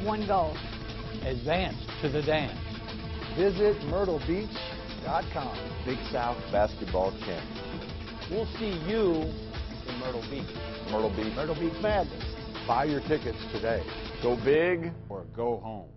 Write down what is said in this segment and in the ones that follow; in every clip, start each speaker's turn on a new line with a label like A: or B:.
A: one goal.
B: Advance to the dance.
C: Visit MyrtleBeach.com.
D: Big South Basketball Champion.
B: We'll see you in Myrtle Beach.
D: Myrtle Beach.
C: Myrtle Beach Madness.
D: Buy your tickets today. Go big.
B: Or go home.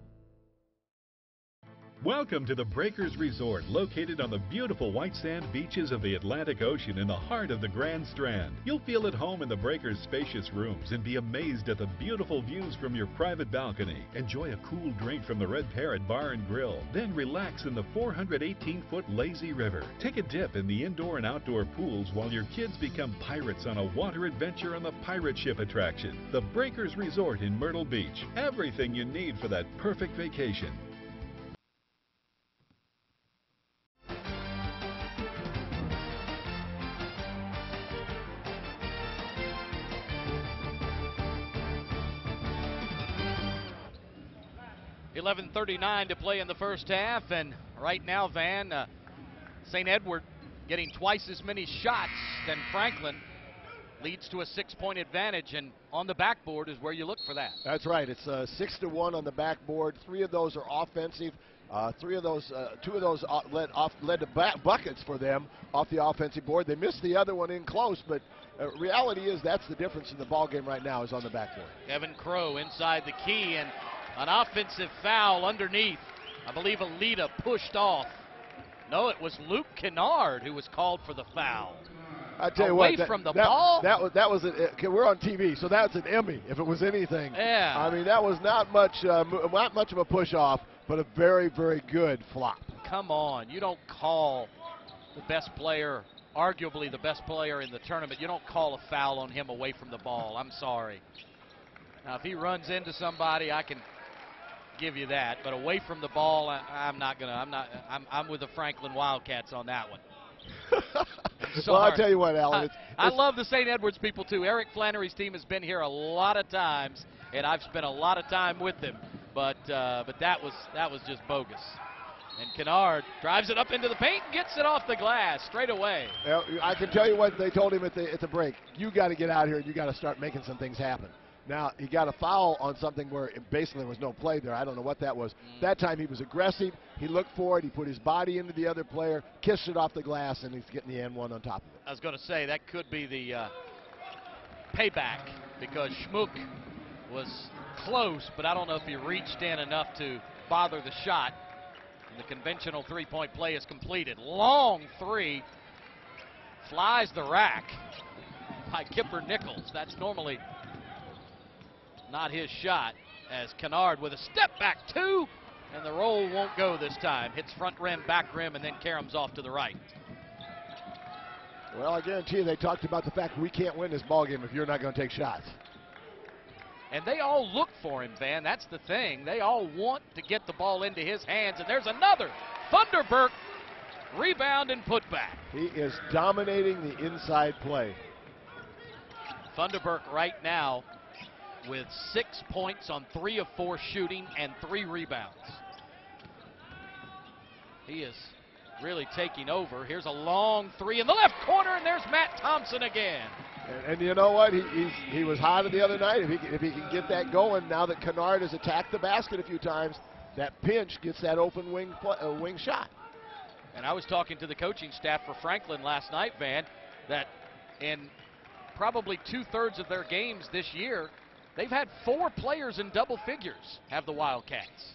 E: Welcome to the Breakers Resort, located on the beautiful white sand beaches of the Atlantic Ocean in the heart of the Grand Strand. You'll feel at home in the Breakers' spacious rooms and be amazed at the beautiful views from your private balcony. Enjoy a cool drink from the Red Parrot Bar and Grill, then relax in the 418-foot lazy river. Take a dip in the indoor and outdoor pools while your kids become pirates on a water adventure on the pirate ship attraction. The Breakers Resort in Myrtle Beach. Everything you need for that perfect vacation.
F: .11:39 to play in the first half, and right now, Van, St. Edward getting twice as many shots than Franklin leads to a 6-point advantage, and on the backboard is where you look for that.
G: That's right. It's 6-1 on the backboard. 3 of those are offensive. 2 of those led to buckets for them off the offensive board. They missed the other one in close, but reality is that's the difference in the ball game right now is on the backboard.
F: Kevin Crow inside the key, and an offensive foul underneath. I believe Alita pushed off. No, it was Luke Kennard who was called for the foul.
G: I tell you
F: Away
G: what,
F: from the ball.
G: That was we're on TV, so that's an Emmy if it was anything.
F: Yeah.
G: I mean, that was not much of a push off, but a very, very good flop.
F: Come on, you don't call the best player, arguably the best player in the tournament, you don't call a foul on him away from the ball. I'm sorry. Now, if he runs into somebody, I can give you that, but away from the ball, I'm with the Franklin Wildcats on that one.
G: Well, I'll tell you what, Alan.
F: I love the St. Edwards people too. Eric Flannery's team has been here a lot of times, and I've spent a lot of time with them. But that was just bogus. And Kennard drives it up into the paint and gets it off the glass straight away.
G: I can tell you what they told him at the break. You got to get out here and you got to start making some things happen. Now, he got a foul on something where basically there was no play there. I don't know what that was. That time he was aggressive. He looked for it. He put his body into the other player, kissed it off the glass, and he's getting the N1 on top of it.
F: I was going to say that could be the payback because Schmook was close, but I don't know if he reached in enough to bother the shot. And the conventional three-point play is completed. Long three. Flies the rack by Kipper Nichols. That's normally not his shot, as Kennard with a step back 2, and the roll won't go this time. Hits front rim, back rim, and then caroms off to the right.
G: Well, I guarantee you they talked about the fact we can't win this ballgame if you're not going to take shots.
F: And they all look for him, Van. That's the thing. They all want to get the ball into his hands, and there's another Thunderberg rebound and put back.
G: He is dominating the inside play.
F: Thunderberg right now with 6 points on 3 of 4 shooting and 3 rebounds. He is really taking over. Here's a long 3 in the left corner, and there's Matt Thompson again.
G: And you know what? He was hot the other night. If he can get that going, now that Kennard has attacked the basket a few times, that pinch gets that open wing shot.
F: And I was talking to the coaching staff for Franklin last night, Van, that in probably 2/3 of their games this year, they've had 4 players in double figures have the Wildcats.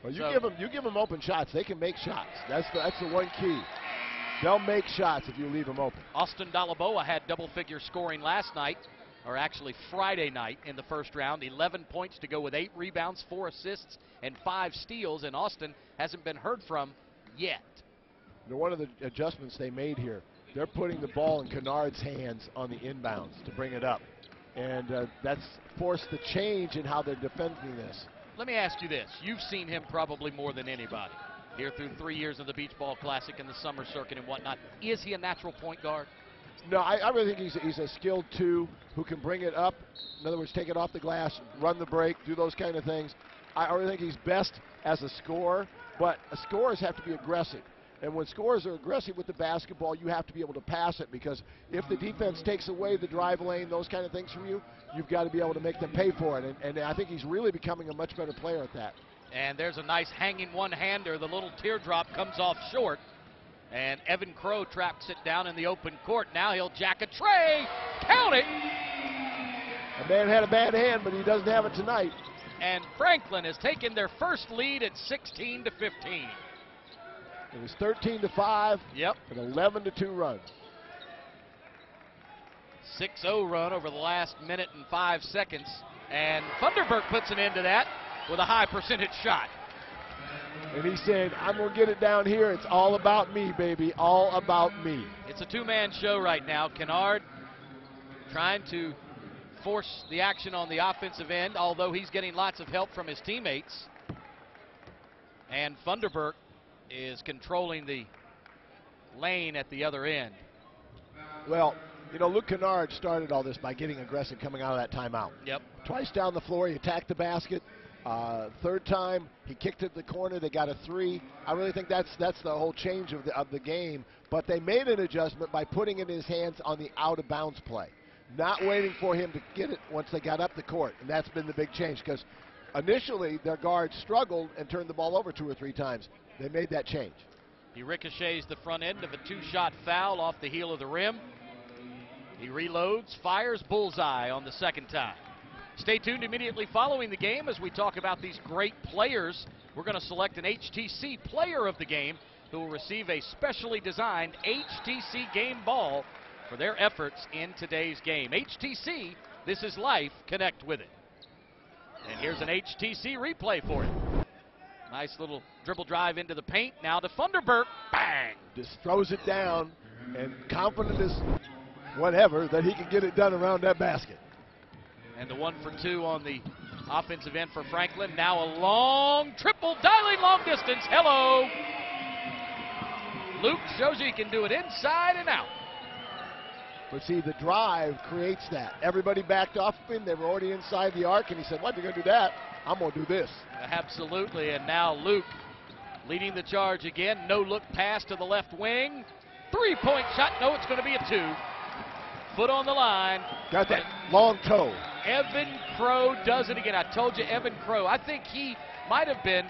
G: Well, you give them open shots, they can make shots. That's the one key. They'll make shots if you leave them open.
F: Austin Dalaboa had double-figure scoring last night, or actually Friday night in the first round. 11 points to go with 8 rebounds, 4 assists, and 5 steals, and Austin hasn't been heard from yet.
G: One of the adjustments they made here, they're putting the ball in Kennard's hands on the inbounds to bring it up. And that's forced the change in how they're defending this.
F: Let me ask you this. You've seen him probably more than anybody here through 3 years of the Beach Ball Classic and the summer circuit and whatnot. Is he a natural point guard?
G: No, I really think he's a skilled 2 who can bring it up. In other words, take it off the glass, run the break, do those kind of things. I really think he's best as a scorer, but scorers have to be aggressive. And when scorers are aggressive with the basketball, you have to be able to pass it, because if the defense takes away the drive lane, those kind of things from you, you've got to be able to make them pay for it. And I think he's really becoming a much better player at that.
F: And there's a nice hanging one-hander. The little teardrop comes off short. And Evan Crow traps it down in the open court. Now he'll jack a tray. Count it!
G: The man had a bad hand, but he doesn't have it tonight.
F: And Franklin has taken their first lead at 16-15.
G: It was 13-5.
F: Yep.
G: An 11-2 run.
F: 6-0 run over the last minute and 5 seconds. And Thunderbird puts an end to that with a high percentage shot.
G: And he said, I'm going to get it down here. It's all about me, baby. All about me.
F: It's a two-man show right now. Kennard trying to force the action on the offensive end, although he's getting lots of help from his teammates. And Thunderbird is controlling the lane at the other end.
G: Well, you know, Luke Kennard started all this by getting aggressive coming out of that timeout.
F: Yep.
G: Twice down the floor, he attacked the basket. Third time, he kicked it to the corner. They got a three. I really think that's the whole change of the game. But they made an adjustment by putting it in his hands on the out-of-bounds play, not waiting for him to get it once they got up the court. And that's been the big change, because initially their guards struggled and turned the ball over 2 or 3 times. They made that change.
F: He ricochets the front end of a 2-shot foul off the heel of the rim. He reloads, fires, bullseye on the second time. Stay tuned immediately following the game as we talk about these great players. We're going to select an HTC player of the game who will receive a specially designed HTC game ball for their efforts in today's game. HTC, this is life. Connect with it. And here's an HTC replay for it. Nice little dribble drive into the paint. Now to Thunderbird. Bang!
G: Just throws it down, and confident as whatever that he can get it done around that basket.
F: And the 1 for 2 on the offensive end for Franklin. Now a long triple, dialing long distance. Hello! Luke shows you he can do it inside and out.
G: But see, the drive creates that. Everybody backed off of him. They were already inside the arc, and he said, what, you're going to do that? I'm going to do this.
F: Absolutely, and now Luke leading the charge again. No look pass to the left wing. 3-point shot. No, it's going to be a 2. Foot on the line.
G: Got that long toe.
F: Evan Crow does it again. I told you, Evan Crow. I think he might have been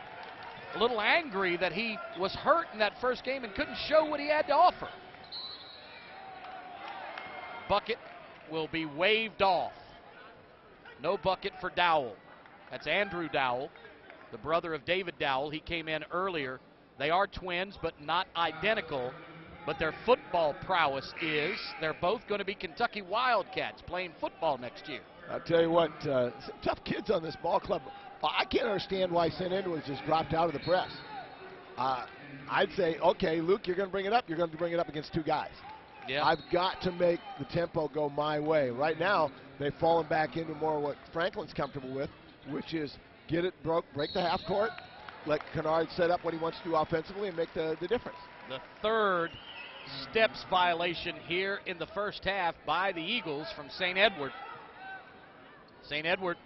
F: a little angry that he was hurt in that first game and couldn't show what he had to offer. Bucket will be waved off. No bucket for Dowell. That's Andrew Dowell, the brother of David Dowell. He came in earlier. They are twins, but not identical. But their football prowess is they're both going to be Kentucky Wildcats playing football next year.
G: I'll tell you what, some tough kids on this ball club. I can't understand why St. Edward's just dropped out of the press. I'd say, okay, Luke, you're going to bring it up. You're going to bring it up against 2 guys.
F: Yeah.
G: I've got to make the tempo go my way. Right now, they've fallen back into more what Franklin's comfortable with, which is get it break the half court, let Kennard set up what he wants to do offensively and make the difference.
F: The third steps violation here in the first half by the Eagles from St. Edward. St. Edward,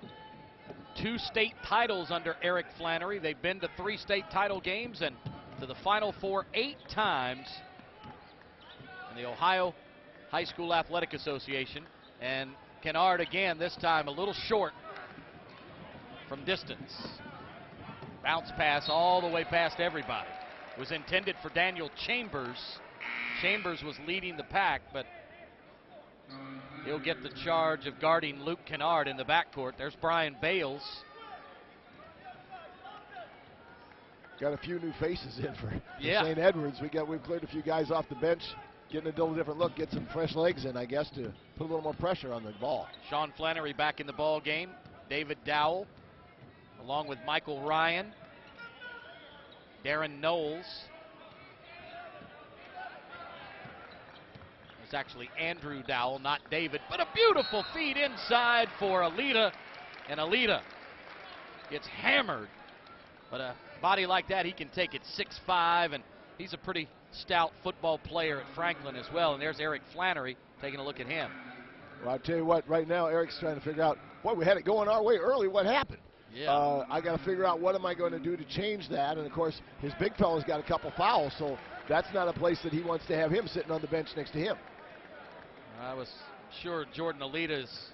F: 2 state titles under Eric Flannery. They've been to 3 state title games and to the Final Four 8 times in the Ohio High School Athletic Association. And Kennard again, this time a little short from distance. Bounce pass all the way past everybody. It was intended for Daniel Chambers. Chambers was leading the pack, but he'll get the charge of guarding Luke Kennard in the backcourt. There's Brian Bales.
G: Got a few new faces in for
F: Yeah.
G: St. Edwards. We've cleared a few guys off the bench, getting a little different look, get some fresh legs in, I guess, to put a little more pressure on the ball.
F: Sean Flannery back in the ball game. David Dowell, along with Michael Ryan, Darren Knowles. It's actually Andrew Dowell, not David, but a beautiful feed inside for Alita, and Alita gets hammered. But a body like that, he can take it 6'5", and he's a pretty stout football player at Franklin as well. And there's Eric Flannery taking a look at him.
G: Well, I'll tell you what, right now Eric's trying to figure out, boy, we had it going our way early. What happened?
F: Yeah.
G: I got to figure out what am I going to do to change that. And, of course, his big fella's got a couple fouls, so that's not a place that he wants to have him sitting on the bench next to him.
F: I was sure Jordan Alita's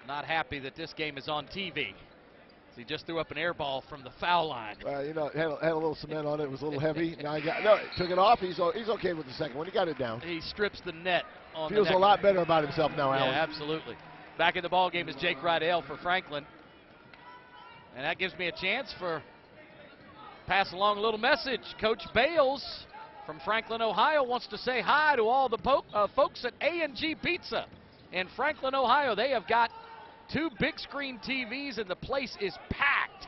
F: not happy that this game is on TV. He just threw up an air ball from the foul line.
G: You know, had a little cement on it. It was a little heavy. Now took it off. He's okay with the second one. He got it down.
F: He strips the net on
G: Feels
F: the
G: a lot better about himself now, Alan.
F: Yeah, absolutely. Back in the ball game is Jake Rydell for Franklin. And that gives me a chance for pass along a little message. Coach Bales from Franklin, Ohio wants to say hi to all the folks at A&G Pizza in Franklin, Ohio. They have got 2 big screen TVs and the place is packed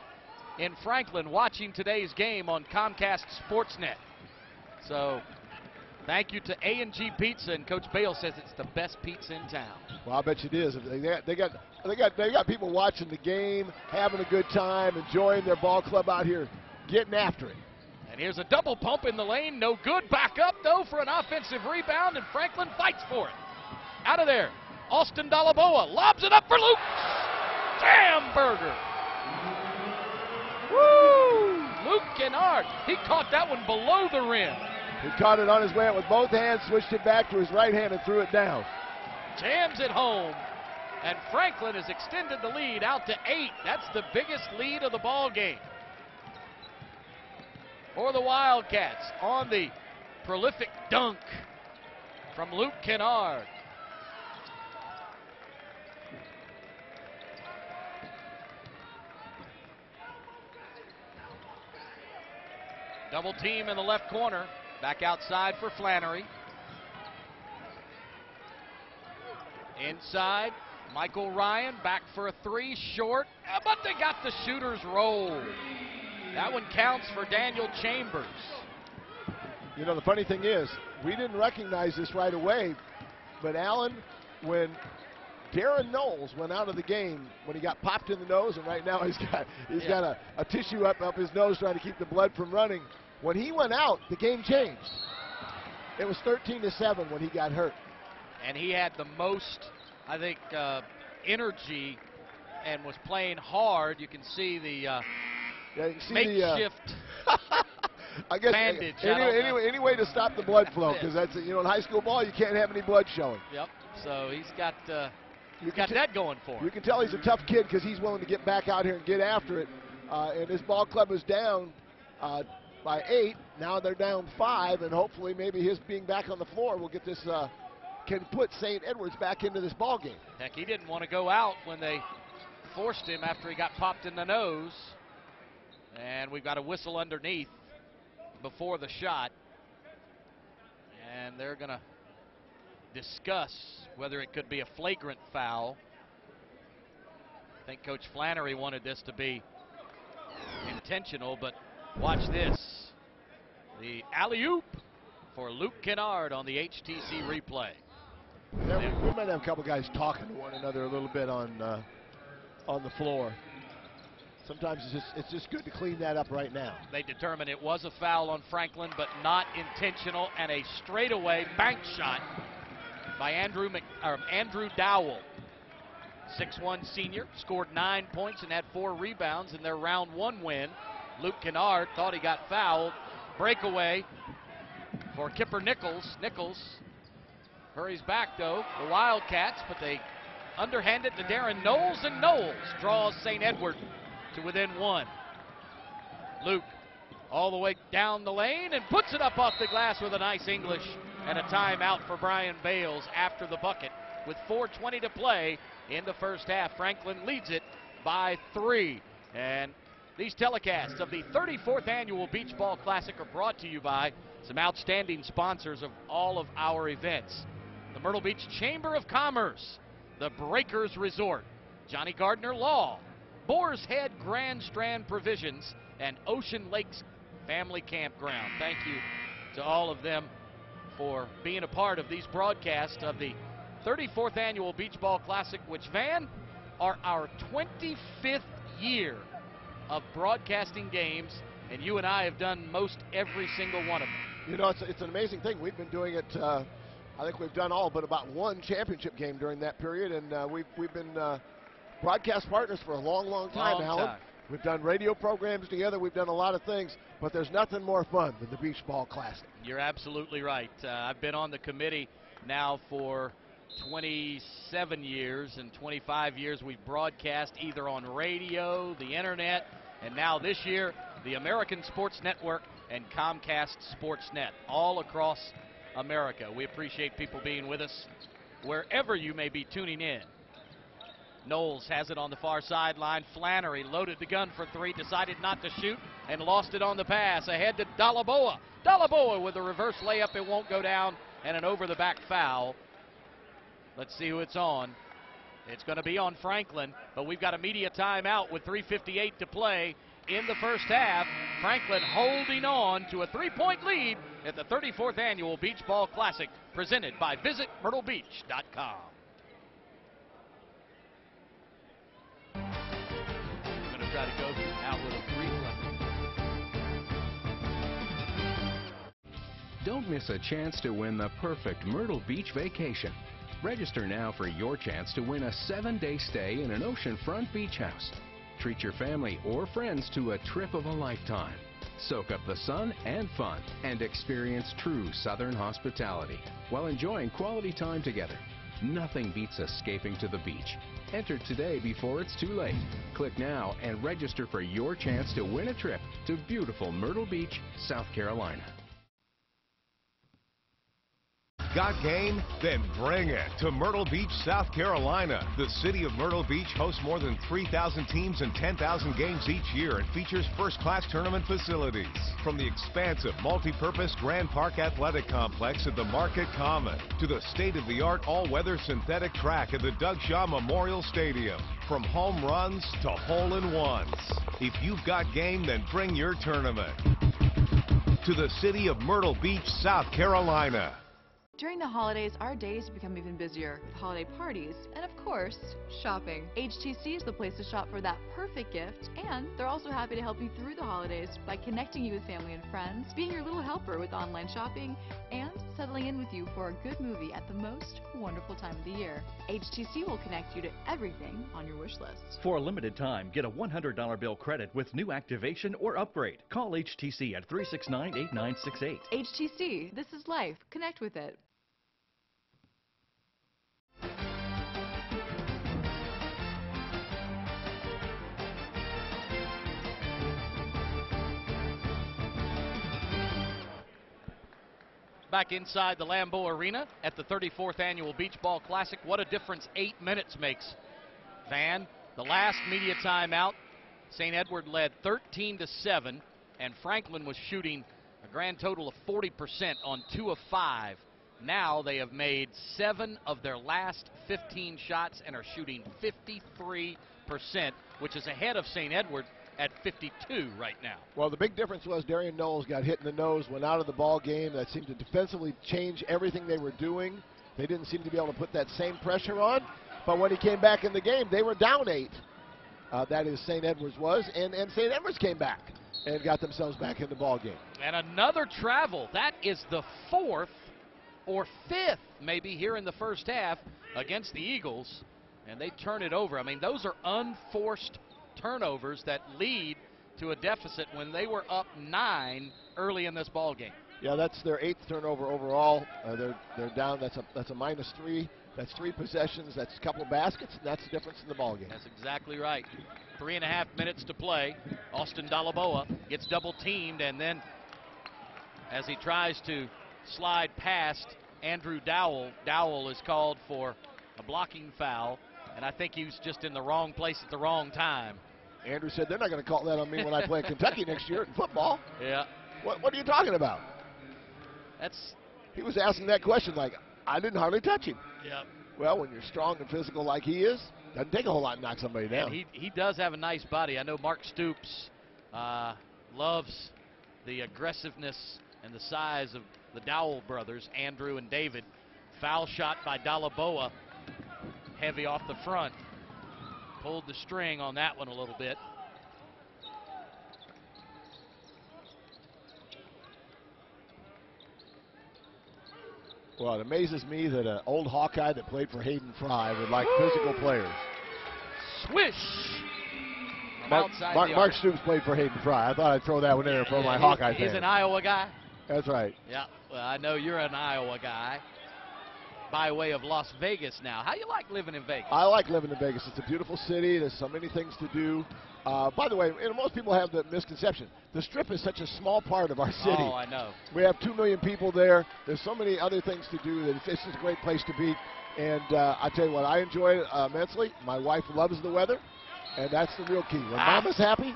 F: in Franklin watching today's game on Comcast Sportsnet. So thank you to A&G Pizza, and Coach Bale says it's the best pizza in town.
G: Well, I bet you it is. They got people watching the game, having a good time, enjoying their ball club out here, getting after it.
F: And here's a double pump in the lane, no good. Back up though for an offensive rebound, and Franklin fights for it. Out of there, Austin Dalaboa lobs it up for Luke Jamberger. Woo! Luke Kennard, he caught that one below the rim.
G: He caught it on his way out with both hands, switched it back to his right hand and threw it down.
F: Jams it home, and Franklin has extended the lead out to 8. That's the biggest lead of the ball game for the Wildcats on the prolific dunk from Luke Kennard. Double team in the left corner. Back outside for Flannery. Inside, Michael Ryan back for a 3, short, but they got the shooter's roll. That one counts for Daniel Chambers.
G: You know, the funny thing is, we didn't recognize this right away, but Alan, when Darren Knowles went out of the game, when he got popped in the nose, and right now he's got a tissue up his nose trying to keep the blood from running. When he went out, the game changed. It was 13-7 when he got hurt.
F: And he had the most, I think, energy and was playing hard. You can see the makeshift
G: I guess
F: bandage.
G: Any way to stop the blood flow, because that's, you know, in high school ball you can't have any blood showing.
F: Yep. So he's got that going for him.
G: You can tell he's a tough kid because he's willing to get back out here and get after it. And his ball club is down by 8. Now they're down 5, and hopefully maybe his being back on the floor will get this can put St. Edwards back into this ball game.
F: Heck, he didn't want to go out when they forced him after he got popped in the nose. And we've got a whistle underneath before the shot. And they're going to discuss whether it could be a flagrant foul. I think Coach Flannery wanted this to be intentional, but watch this. The alley-oop for Luke Kennard on the HTC replay.
G: Yeah, we might have a couple guys talking to one another a little bit on the floor. Sometimes it's just good to clean that up right now.
F: They determined it was a foul on Franklin, but not intentional, and a straightaway bank shot by Andrew Dowell. 6'1" senior, scored 9 points and had 4 rebounds in their round 1 win. Luke Kennard thought he got fouled. Breakaway for Kipper Nichols. Nichols hurries back, though, the Wildcats, but they underhand it to Darren Knowles, and Knowles draws St. Edward to within 1. Luke all the way down the lane and puts it up off the glass with a nice English, and a timeout for Brian Bales after the bucket with 4:20 to play in the first half. Franklin leads it by 3. And these telecasts of the 34th Annual Beach Ball Classic are brought to you by some outstanding sponsors of all of our events. The Myrtle Beach Chamber of Commerce, the Breakers Resort, Johnny Gardner Law, Boar's Head Grand Strand Provisions, and Ocean Lakes Family Campground. Thank you to all of them for being a part of these broadcasts of the 34th Annual Beach Ball Classic, which, Van, are our 25th year of broadcasting games, and you and I have done most every single one of them.
G: You know, it's an amazing thing. We've been doing it, I think we've done all but about 1 championship game during that period, and we've been broadcast partners for a long, long time, Alan.
F: Time.
G: We've done radio programs together. We've done a lot of things, but there's nothing more fun than the Beach Ball Classic.
F: You're absolutely right. I've been on the committee now for 27 years, and 25 years we've broadcast either on radio, the internet, and now this year, the American Sports Network and Comcast Sportsnet, all across America. We appreciate people being with us wherever you may be tuning in. Knowles has it on the far sideline. Flannery loaded the gun for three, decided not to shoot, and lost it on the pass. Ahead to Dalaboa. Dalaboa with a reverse layup. It won't go down, and an over-the-back foul. Let's see who it's on. It's going to be on Franklin, but we've got a media timeout with 3:58 to play in the first half. Franklin holding on to a 3-point lead at the 34th Annual Beach Ball Classic, presented by VisitMyrtleBeach.com. Try to go out with a 3-1.
A: Don't miss a chance to win the perfect Myrtle Beach vacation. Register now for your chance to win a 7-day stay in an oceanfront beach house. Treat your family or friends to a trip of a lifetime. Soak up the sun and fun and experience true Southern hospitality while enjoying quality time together. Nothing beats escaping to the beach. Enter today before it's too late. Click now and register for your chance to win a trip to beautiful Myrtle Beach, South Carolina.
H: Got game? Then bring it to Myrtle Beach, South Carolina. The city of Myrtle Beach hosts more than 3,000 teams and 10,000 games each year and features first-class tournament facilities. From the expansive multi-purpose Grand Park Athletic Complex at the Market Common to the state-of-the-art all-weather synthetic track at the Doug Shaw Memorial Stadium. From home runs to hole-in-ones. If you've got game, then bring your tournament to the city of Myrtle Beach, South Carolina.
I: During the holidays, our days become even busier with holiday parties and, of course, shopping. HTC is the place to shop for that perfect gift, and they're also happy to help you through the holidays by connecting you with family and friends, being your little helper with online shopping, and settling in with you for a good movie at the most wonderful time of the year. HTC will connect you to everything on your wish list.
J: For a limited time, get a $100 bill credit with new activation or upgrade. Call HTC at 369-8968.
I: HTC, this is life. Connect with it.
F: Back inside the Lambeau Arena at the 34th Annual Beach Ball Classic. What a difference 8 minutes makes, Van. The last media timeout, St. Edward led 13-7, and Franklin was shooting a grand total of 40% on 2 of 5. Now they have made 7 of their last 15 shots and are shooting 53%, which is ahead of St. Edward at 52 right now.
G: Well, the big difference was Darian Knowles got hit in the nose, went out of the ball game. That seemed to defensively change everything they were doing. They didn't seem to be able to put that same pressure on. But when he came back in the game, they were down 8. That is, St. Edwards was, and St. Edwards came back and got themselves back in the ball game.
F: And another travel. That is the 4th or 5th, maybe, here in the first half against the Eagles, and they turn it over. I mean, those are unforced turnovers that lead to a deficit when they were up 9 early in this ball game.
G: Yeah, that's their 8th turnover overall. They're down. That's a -3. That's 3 possessions. That's a couple baskets, and that's the difference in the ball game.
F: That's exactly right. 3.5 minutes to play. Austin Dalaboa gets double teamed, and then as he tries to slide past Andrew Dowell, Dowell is called for a blocking foul, and I think he was just in the wrong place at the wrong time.
G: Andrew said, they're not going to call that on me when I play in Kentucky next year in football.
F: Yeah.
G: What are you talking about? He was asking that question like, I didn't hardly touch him.
F: Yeah.
G: Well, when you're strong and physical like he is, doesn't take a whole lot to knock somebody down.
F: And he does have a nice body. I know Mark Stoops loves the aggressiveness and the size of the Dowell brothers, Andrew and David. Foul shot by Dalaboa. Heavy off the front. Pulled the string on that one a little bit.
G: Well, it amazes me that an old Hawkeye that played for Hayden Fry would like physical players.
F: Swish. Outside the
G: Mark
F: arc.
G: Stoops played for Hayden Fry. I thought I'd throw that one in there for my Hawkeye fans.
F: He's an Iowa guy?
G: That's right.
F: Yeah, well, I know you're an Iowa guy by way of Las Vegas now. How you like living in Vegas?
G: I like living in Vegas. It's a beautiful city. There's so many things to do. By the way, most people have the misconception. The Strip is such a small part of our city.
F: Oh, I know.
G: We have 2 million people there. There's so many other things to do that it's just a great place to be. And I tell you what, I enjoy it immensely. My wife loves the weather, and that's the real key. When Mama's happy,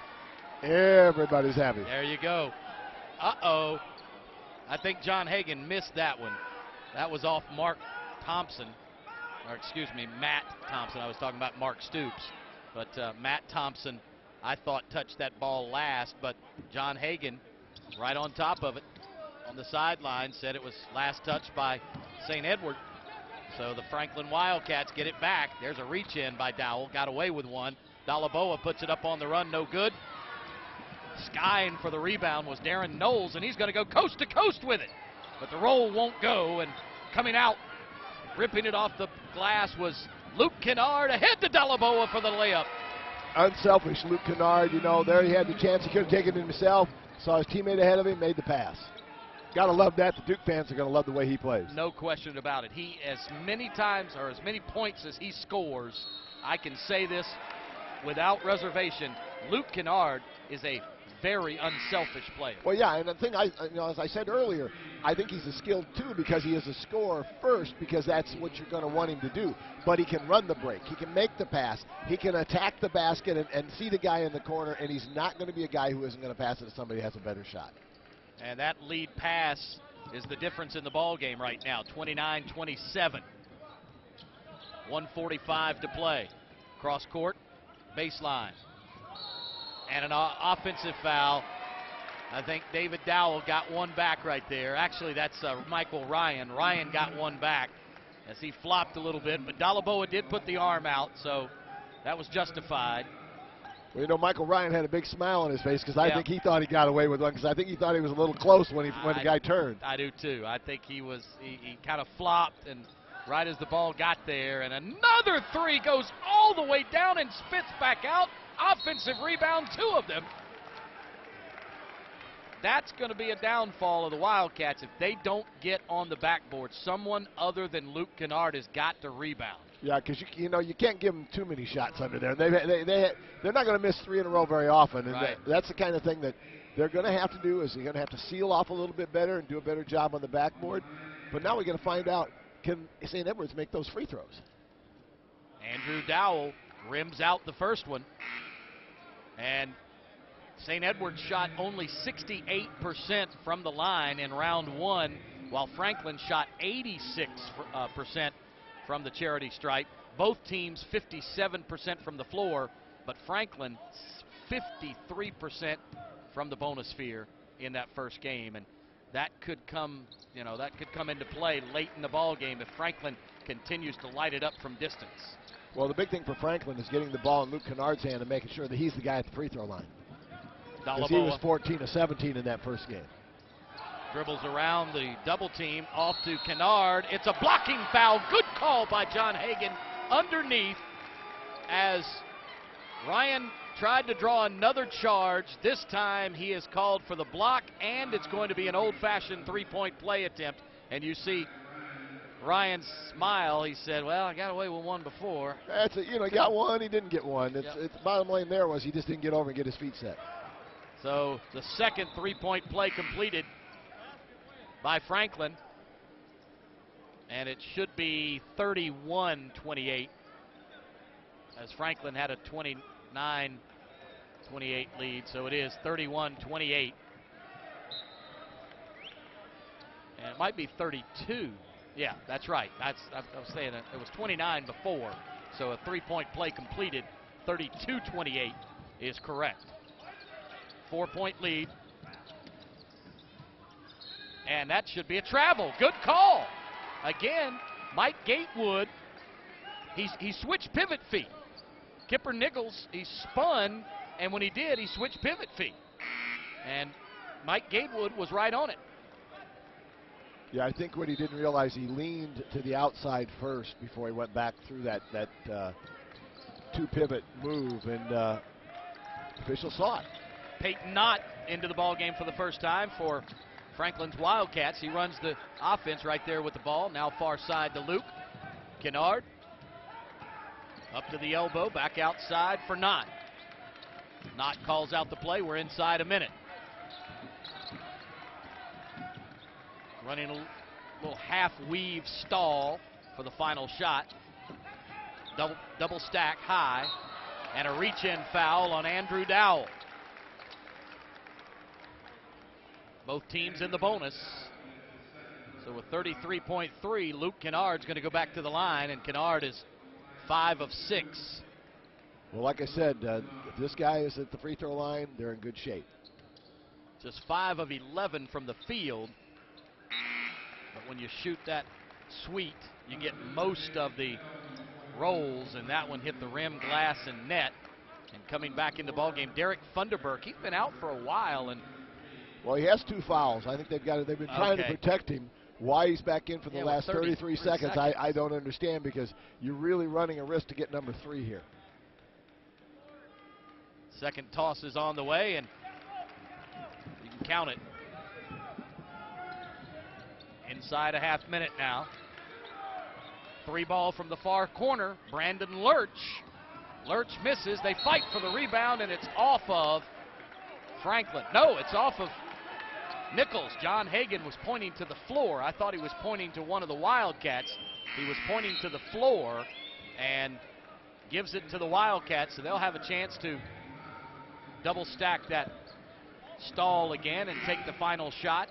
G: everybody's happy.
F: There you go. Uh-oh. I think John Hagan missed that one. That was off Mark Thompson, or excuse me, Matt Thompson. I was talking about Mark Stoops. But Matt Thompson, I thought, touched that ball last, but John Hagan, right on top of it, on the sideline, said it was last touched by St. Edward. So the Franklin Wildcats get it back. There's a reach in by Dowell, got away with one. Dalaboa puts it up on the run, no good. Skying for the rebound was Darren Knowles, and he's going to go coast to coast with it. But the roll won't go, and coming out, ripping it off the glass was Luke Kennard, ahead to Dalaboa for the layup.
G: Unselfish Luke Kennard, you know, there he had the chance. He could have taken it himself. Saw his teammate ahead of him, made the pass. Got to love that. The Duke fans are going to love the way he plays.
F: No question about it. He, as many times or as many points as he scores, I can say this without reservation, Luke Kennard is a very unselfish player.
G: Well, yeah, and the thing, as I said earlier, I think he's a skilled too because he is a scorer first, because that's what you're going to want him to do. But he can run the break. He can make the pass. He can attack the basket and see the guy in the corner, and he's not going to be a guy who isn't going to pass it to somebody who has a better shot.
F: And that lead pass is the difference in the ball game right now, 29-27. 1:45 to play. Cross court, baseline. And an offensive foul. I think David Dowell got one back right there. Actually, that's Michael Ryan. Ryan got one back as he flopped a little bit, but Dalaboa did put the arm out, so that was justified.
G: Well, you know, Michael Ryan had a big smile on his face because I think he thought he got away with one, because I think he thought he was a little close when the guy turned.
F: I do too. I think he kind of flopped, and right as the ball got there, and another three goes all the way down and spits back out. Offensive rebound, 2 of them. That's going to be a downfall of the Wildcats if they don't get on the backboard. Someone other than Luke Kennard has got to rebound.
G: Yeah, because you can't give them too many shots under there. They're not going to miss 3 in a row very often, and that's the kind of thing that they're going to have to do. Is they're going to have to seal off a little bit better and do a better job on the backboard. But now we're going to find out, can St. Edwards make those free throws?
F: Andrew Dowell rims out the first one, and St. Edwards shot only 68% from the line in round 1, while Franklin shot 86% from the charity stripe. Both teams 57% from the floor, but Franklin 53% from the bonus sphere in that first game, and that could come, into play late in the ball game if Franklin continues to light it up from distance.
G: Well, the big thing for Franklin is getting the ball in Luke Kennard's hand and making sure that he's the guy at the free throw line. Because he was 14 of 17 in that first game.
F: Dribbles around the double team, off to Kennard. It's a blocking foul. Good call by John Hagan underneath as Ryan tried to draw another charge. This time he is called for the block, and it's going to be an old-fashioned three-point play attempt. And you see Ryan's smile. He said, well, I got away with one before.
G: He got one, he didn't get one. It's bottom line there was he just didn't get over and get his feet set.
F: So the second three-point play completed by Franklin, and it should be 31-28 as Franklin had a 29-28 lead, so it is 31-28. And it might be 32. Yeah, that's right. I was saying it was 29 before, so a three-point play completed. 32-28 is correct. 4-point lead. And that should be a travel. Good call. Again, Mike Gatewood, he switched pivot feet. Kipper Nichols, he spun, and when he did, he switched pivot feet. And Mike Gatewood was right on it.
G: Yeah, I think what he didn't realize, he leaned to the outside first before he went back through that two-pivot move, and official saw it.
F: Peyton Knott into the ball game for the first time for Franklin's Wildcats. He runs the offense right there with the ball. Now far side to Luke Kennard. Up to the elbow, back outside for Knott. Knott calls out the play. We're inside a minute. Running a little half-weave stall for the final shot. Double stack high. And a reach-in foul on Andrew Dowell. Both teams in the bonus. So with 33.3, Luke Kennard's going to go back to the line, and Kennard is 5 of 6.
G: Well, like I said, if this guy is at the free throw line, they're in good shape.
F: Just 5 of 11 from the field. But when you shoot that sweet, you get most of the rolls, and that one hit the rim, glass, and net. And coming back in the ballgame, Derek Funderburk. He's been out for a while, and
G: well, he has 2 fouls. I think they've been trying to protect him. Why he's back in for the last 33 seconds, I don't understand, because you're really running a risk to get number 3 here.
F: Second toss is on the way, and you can count it. Inside a half minute now. 3 ball from the far corner. Brandon Lurch. Lurch misses. They fight for the rebound, and it's off of Franklin. No, it's off of Nichols. John Hagan was pointing to the floor. I thought he was pointing to one of the Wildcats. He was pointing to the floor and gives it to the Wildcats, so they'll have a chance to double stack that stall again and take the final shot.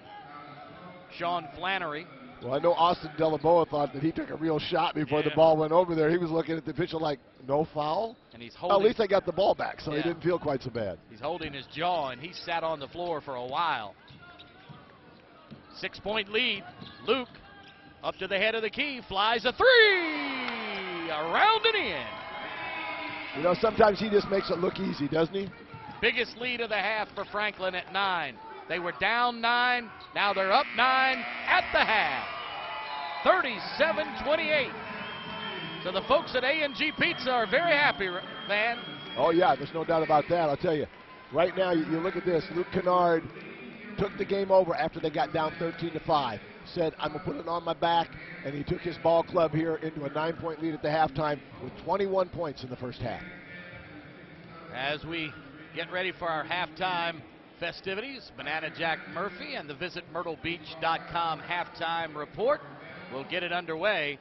F: Sean Flannery.
G: Well, I know Austin Delaboa thought that he took a real shot before the ball went over there. He was looking at the official like, no foul?
F: And he's holding.
G: Well, at least they got the ball back, so he didn't feel quite so bad.
F: He's holding his jaw, and he sat on the floor for a while. 6-point lead. Luke up to the head of the key, flies a 3, around and in.
G: You know, sometimes he just makes it look easy, doesn't he?
F: Biggest lead of the half for Franklin at 9. They were down 9, now they're up 9 at the half. 37-28. So the folks at A&G Pizza are very happy, Van.
G: Oh yeah, there's no doubt about that. I'll tell you, right now you look at this. Luke Kennard took the game over after they got down 13-5. Said, I'm going to put it on my back, and he took his ball club here into a 9-point lead at the halftime with 21 points in the first half.
F: As we get ready for our halftime festivities, Banana Jack Murphy and the VisitMyrtleBeach.com halftime report will get it underway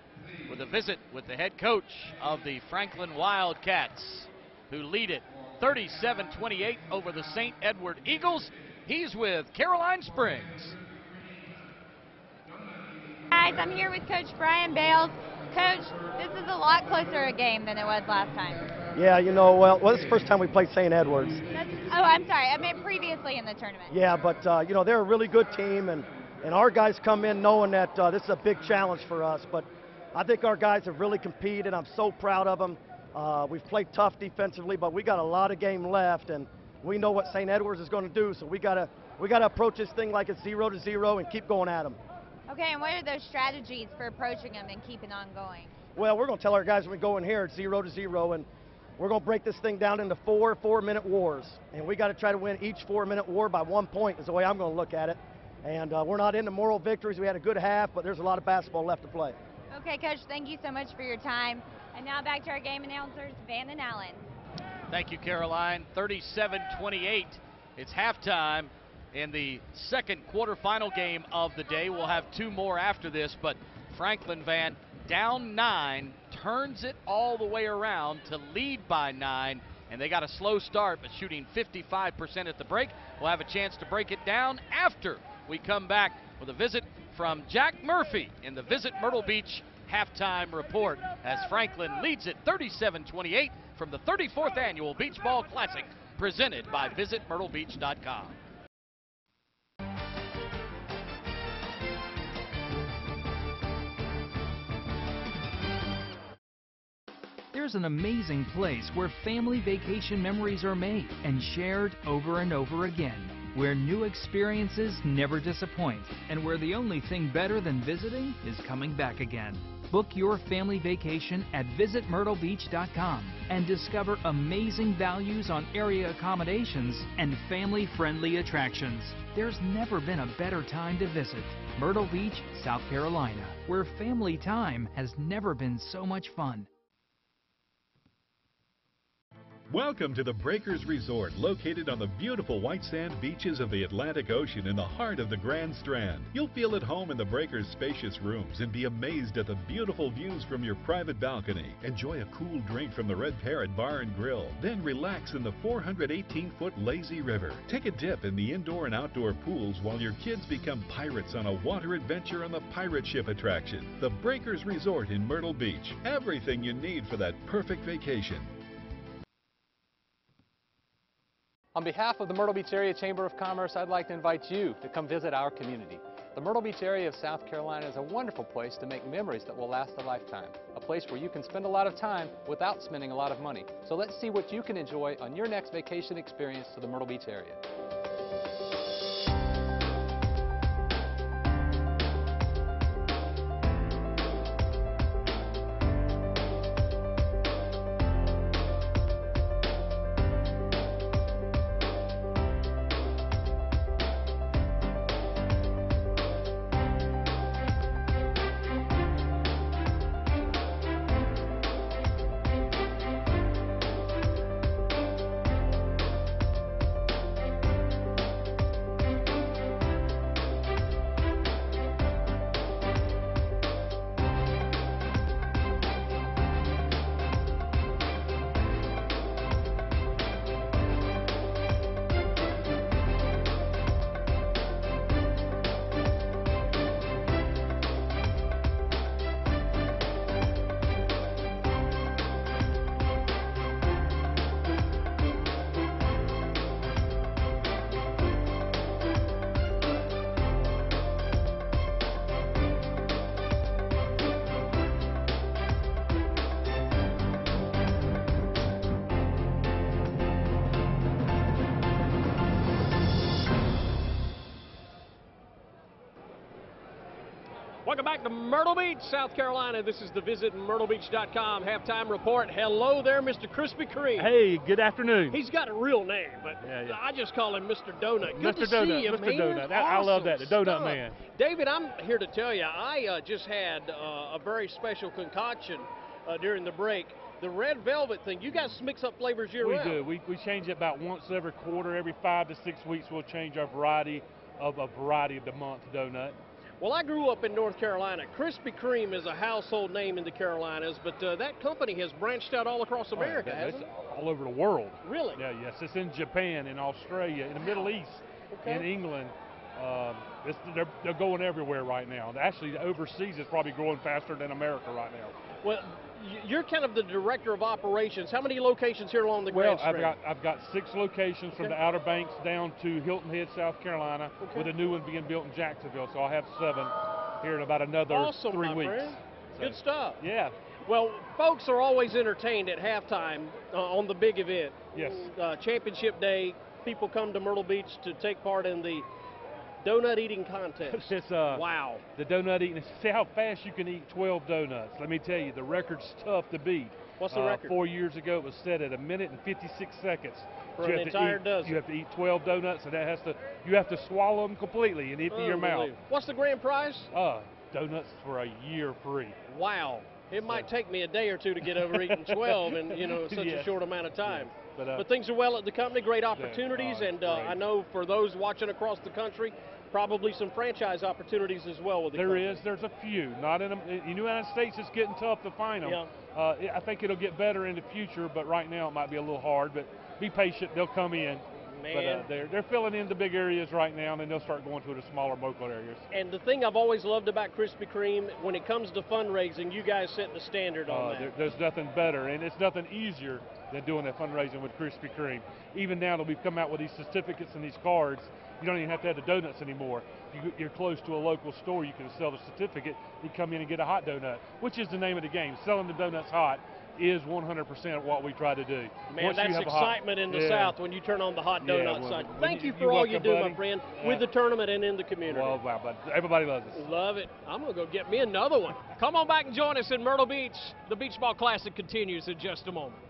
F: with a visit with the head coach of the Franklin Wildcats, who lead it 37-28 over the St. Edward Eagles. He's with Caroline Springs.
K: Guys, I'm here with Coach Brian Bales. Coach, this is a lot closer a game than it was last time.
L: Yeah, you know, well, this is the first time we played St. Edwards.
K: Oh, I'm sorry. I meant previously in the tournament.
L: Yeah, but, you know, they're a really good team, and our guys come in knowing that this is a big challenge for us. But I think our guys have really competed. I'm so proud of them. We've played tough defensively, but we got a lot of game left, and we know what St. Edwards is going to do, so we gotta approach this thing like it's 0-0 and keep going at them.
K: Okay, and what are those strategies for approaching them and keeping on going?
L: Well, we're going to tell our guys when we go in here it's 0-0, and we're going to break this thing down into 4 4-minute wars, and we got to try to win each 4-minute war by 1 point is the way I'm going to look at it. And we're not into moral victories. We had a good half, but there's a lot of basketball left to play.
K: Okay, Coach, thank you so much for your time. And now back to our game announcers, Van and Allen.
F: Thank you, Caroline. 37-28. It's halftime in the second quarterfinal game of the day. We'll have 2 more after this, but Franklin, Van, down 9, turns it all the way around to lead by 9, and they got a slow start, but shooting 55% at the break. We'll have a chance to break it down after we come back with a visit from Jack Murphy in the Visit Myrtle Beach halftime report as Franklin leads it 37-28 from the 34th Annual Beach Ball Classic presented by VisitMyrtleBeach.com.
M: There's an amazing place where family vacation memories are made and shared over and over again, where new experiences never disappoint, and where the only thing better than visiting is coming back again. Book your family vacation at visitmyrtlebeach.com and discover amazing values on area accommodations and family-friendly attractions. There's never been a better time to visit Myrtle Beach, South Carolina, where family time has never been so much fun.
E: Welcome to the Breakers Resort, located on the beautiful white sand beaches of the Atlantic Ocean in the heart of the Grand Strand. You'll feel at home in the Breakers' spacious rooms and be amazed at the beautiful views from your private balcony. Enjoy a cool drink from the Red Parrot Bar and Grill, then relax in the 418-foot lazy river. Take a dip in the indoor and outdoor pools while your kids become pirates on a water adventure on the pirate ship attraction. The Breakers Resort in Myrtle Beach. Everything you need for that perfect vacation.
N: On behalf of the Myrtle Beach Area Chamber of Commerce, I'd like to invite you to come visit our community. The Myrtle Beach area of South Carolina is a wonderful place to make memories that will last a lifetime. A place where you can spend a lot of time without spending a lot of money. So let's see what you can enjoy on your next vacation experience to the Myrtle Beach area.
O: Welcome back to Myrtle Beach, South Carolina. This is the VisitMyrtleBeach.com halftime report. Hello there, Mr. Krispy Kreme.
P: Hey, good afternoon.
O: He's got a real name, but I just call him Mr. Donut. Good to see you,
P: Mr.
O: man.
P: Donut. I love that, the Donut
O: stuff.
P: Man.
O: David, I'm here to tell you, I just had a very special concoction during the break. The red velvet thing, you guys mix up flavors year-round.
P: We do. We change it about once every quarter. Every 5 to 6 weeks, we'll change our variety of the month donut.
O: Well, I grew up in North Carolina. Krispy Kreme is a household name in the Carolinas, but that company has branched out all across America, hasn't it?
P: All over the world.
O: Really?
P: Yeah, yes. It's in Japan, in Australia, in the Middle East, in England. They're going everywhere right now. Actually, overseas is probably growing faster than America right now.
O: Well, you're kind of the director of operations. How many locations here along the Grand Strand?
P: Well, I've got 6 locations from the Outer Banks down to Hilton Head, South Carolina, with a new one being built in Jacksonville. So I'll have 7 here in about another 3 weeks.
O: Friend. Good stuff.
P: Yeah.
O: Well, folks are always entertained at halftime on the big event.
P: Yes.
O: Championship Day, people come to Myrtle Beach to take part in the donut eating contest. Wow.
P: The donut eating. See how fast you can eat 12 donuts. Let me tell you, the record's tough to beat.
O: What's the record?
P: 4 years ago, it was set at 1 minute and 56 seconds.
O: For an entire dozen.
P: You have to eat 12 donuts, and you have to swallow them completely and empty your mouth.
O: What's the grand prize?
P: Donuts for a year free.
O: Wow. It might take me a day or two to get over eating 12 in such
P: Yes.
O: a short amount of time.
P: Yes.
O: But things are well at the company, great opportunities, and I know for those watching across the country, probably some franchise opportunities as well with the company.
P: There's a few. Not in the United States, it's getting tough to find them.
O: Yeah.
P: I think it'll get better in the future, but right now it might be a little hard. But be patient, they'll come in.
O: Man.
P: But they're filling in the big areas right now, and then they'll start going to the smaller local areas.
O: And the thing I've always loved about Krispy Kreme, when it comes to fundraising, you guys set the standard on that.
P: There's nothing better, and it's nothing easier than doing that fundraising with Krispy Kreme. Even now that we've come out with these certificates and these cards, you don't even have to have the donuts anymore. You're close to a local store, you can sell the certificate, you come in and get a hot donut, which is the name of the game, selling the donuts hot. is 100% what we try to do.
O: Man,
P: Once you
O: that's
P: have a hot-
O: excitement in the
P: Yeah.
O: South when you turn on the hot donut
P: well,
O: side.
P: when
O: Thank you
P: you
O: for all
P: welcome,
O: you do,
P: buddy.
O: my friend, with the tournament and in the community.
P: Well, everybody loves us.
O: Love it. I'm going to go get me another one. Come on back and join us in Myrtle Beach. The Beach Ball Classic continues in just a moment.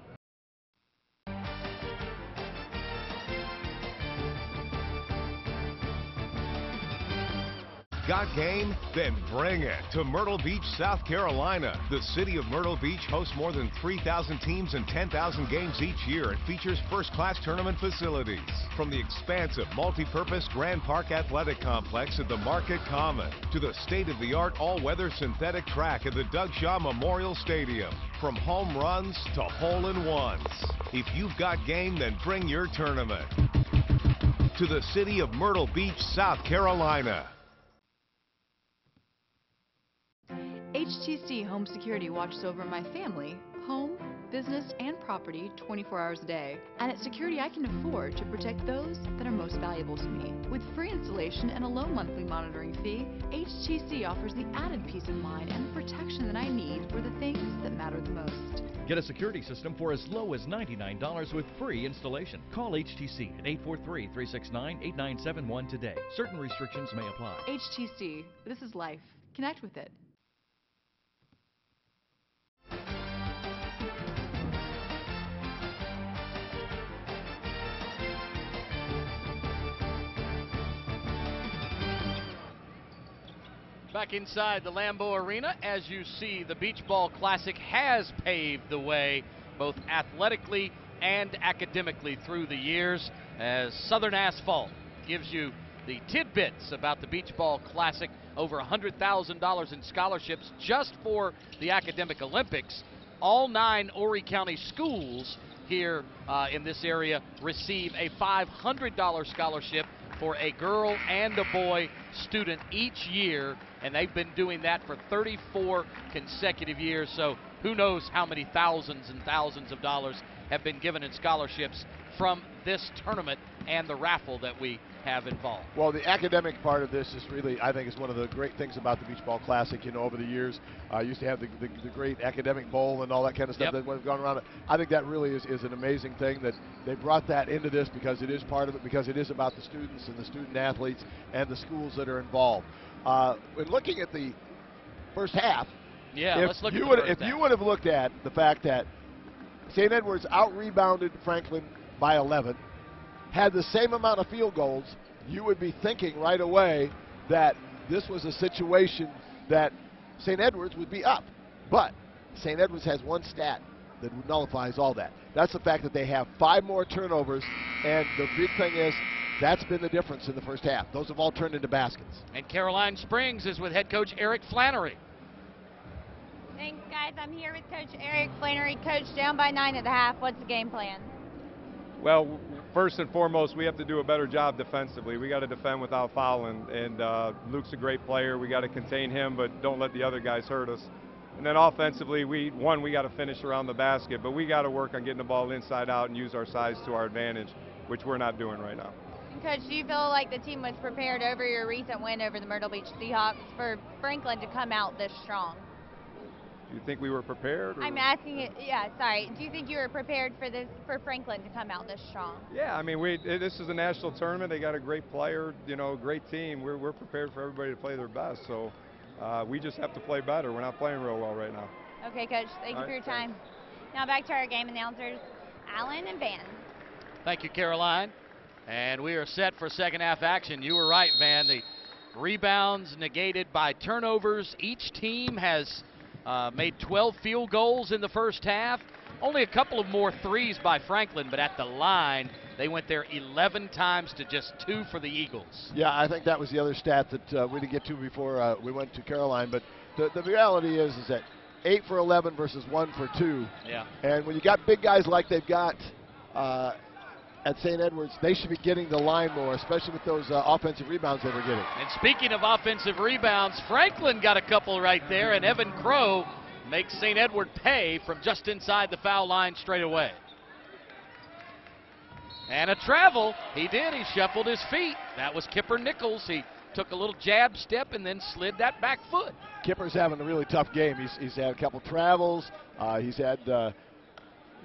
H: Got game? Then bring it to Myrtle Beach, South Carolina. The city of Myrtle Beach hosts more than 3,000 teams and 10,000 games each year and features first-class tournament facilities. From the expansive multi-purpose Grand Park Athletic Complex at the Market Common to the state-of-the-art all-weather synthetic track at the Doug Shaw Memorial Stadium. From home runs to hole-in-ones. If you've got game, then bring your tournament to the city of Myrtle Beach, South Carolina.
I: HTC Home Security watches over my family, home, business, and property 24 hours a day. And it's security I can afford to protect those that are most valuable to me. With free installation and a low monthly monitoring fee, HTC offers the added peace of mind and the protection that I need for the things that matter the most.
J: Get a security system for as low as $99 with free installation. Call HTC at 843-369-8971 today. Certain restrictions may apply.
I: HTC, this is life. Connect with it.
F: Back inside the Lambeau Arena, as you see, the Beach Ball Classic has paved the way both athletically and academically through the years, as Southern Asphalt gives you the tidbits about the Beach Ball Classic. Over $100,000 in scholarships just for the Academic Olympics. All 9 Horry County schools here in this area receive a $500 scholarship for a girl and a boy student each year, and they've been doing that for 34 consecutive years. So who knows how many thousands and thousands of dollars have been given in scholarships from this tournament and the raffle that we have involved.
G: Well, the academic part of this is really, I think, is one of the great things about the Beach Ball Classic. You know, over the years, used to have the great academic bowl and all that kind of stuff that would have gone around it. I think that really is an amazing thing that they brought that into this, because it is part of it, because it is about the students and the student athletes and the schools that are involved. When looking at the first half,
F: let's look at the first
G: if
F: half.
G: you would have looked at the fact that St. Edward's out-rebounded Franklin by 11, had the same amount of field goals, you would be thinking right away that this was a situation that St. Edwards would be up. But St. Edwards has one stat that nullifies all that. That's the fact that they have 5 more turnovers, and the big thing is that's been the difference in the first half. Those have all turned into baskets.
F: And Caroline Springs is with head coach Eric Flannery.
K: Thanks, guys. I'm here with Coach Eric Flannery. Coach, down by 9 at the half. What's the game plan?
Q: Well, first and foremost, we have to do a better job defensively. We got to defend without fouling, and Luke's a great player. We got to contain him, but don't let the other guys hurt us. And then offensively, we got to finish around the basket, but we got to work on getting the ball inside out and use our size to our advantage, which we're not doing right now.
K: And Coach, do you feel like the team was prepared over your recent win over the Myrtle Beach Seahawks for Franklin to come out this strong?
Q: Do you think we were prepared? Or?
K: I'm asking it, sorry. Do you think you were prepared for Franklin to come out this strong?
Q: Yeah, I mean, this is a national tournament. They got a great player, great team. We're prepared for everybody to play their best. So we just have to play better. We're not playing real well right now.
K: Okay, Coach. Thank you for your time. Now back to our game announcers, Allen and Van.
F: Thank you, Caroline. And we are set for second half action. You were right, Van. The rebounds negated by turnovers. Each team has made 12 field goals in the first half. Only a couple of more threes by Franklin, but at the line, they went there 11 times to just 2 for the Eagles.
G: Yeah, I think that was the other stat that we didn't get to before we went to Caroline. But the reality is that 8 for 11 versus 1 for 2.
F: Yeah.
G: And when you got big guys like they've got at St. Edwards, they should be getting the line more, especially with those offensive rebounds they were getting.
F: And speaking of offensive rebounds, Franklin got a couple right there, and Evan Crow makes St. Edward pay from just inside the foul line straight away. And a travel. He did. He shuffled his feet. That was Kipper Nichols. He took a little jab step and then slid that back foot.
G: Kipper's having a really tough game. He's had a couple travels. He's had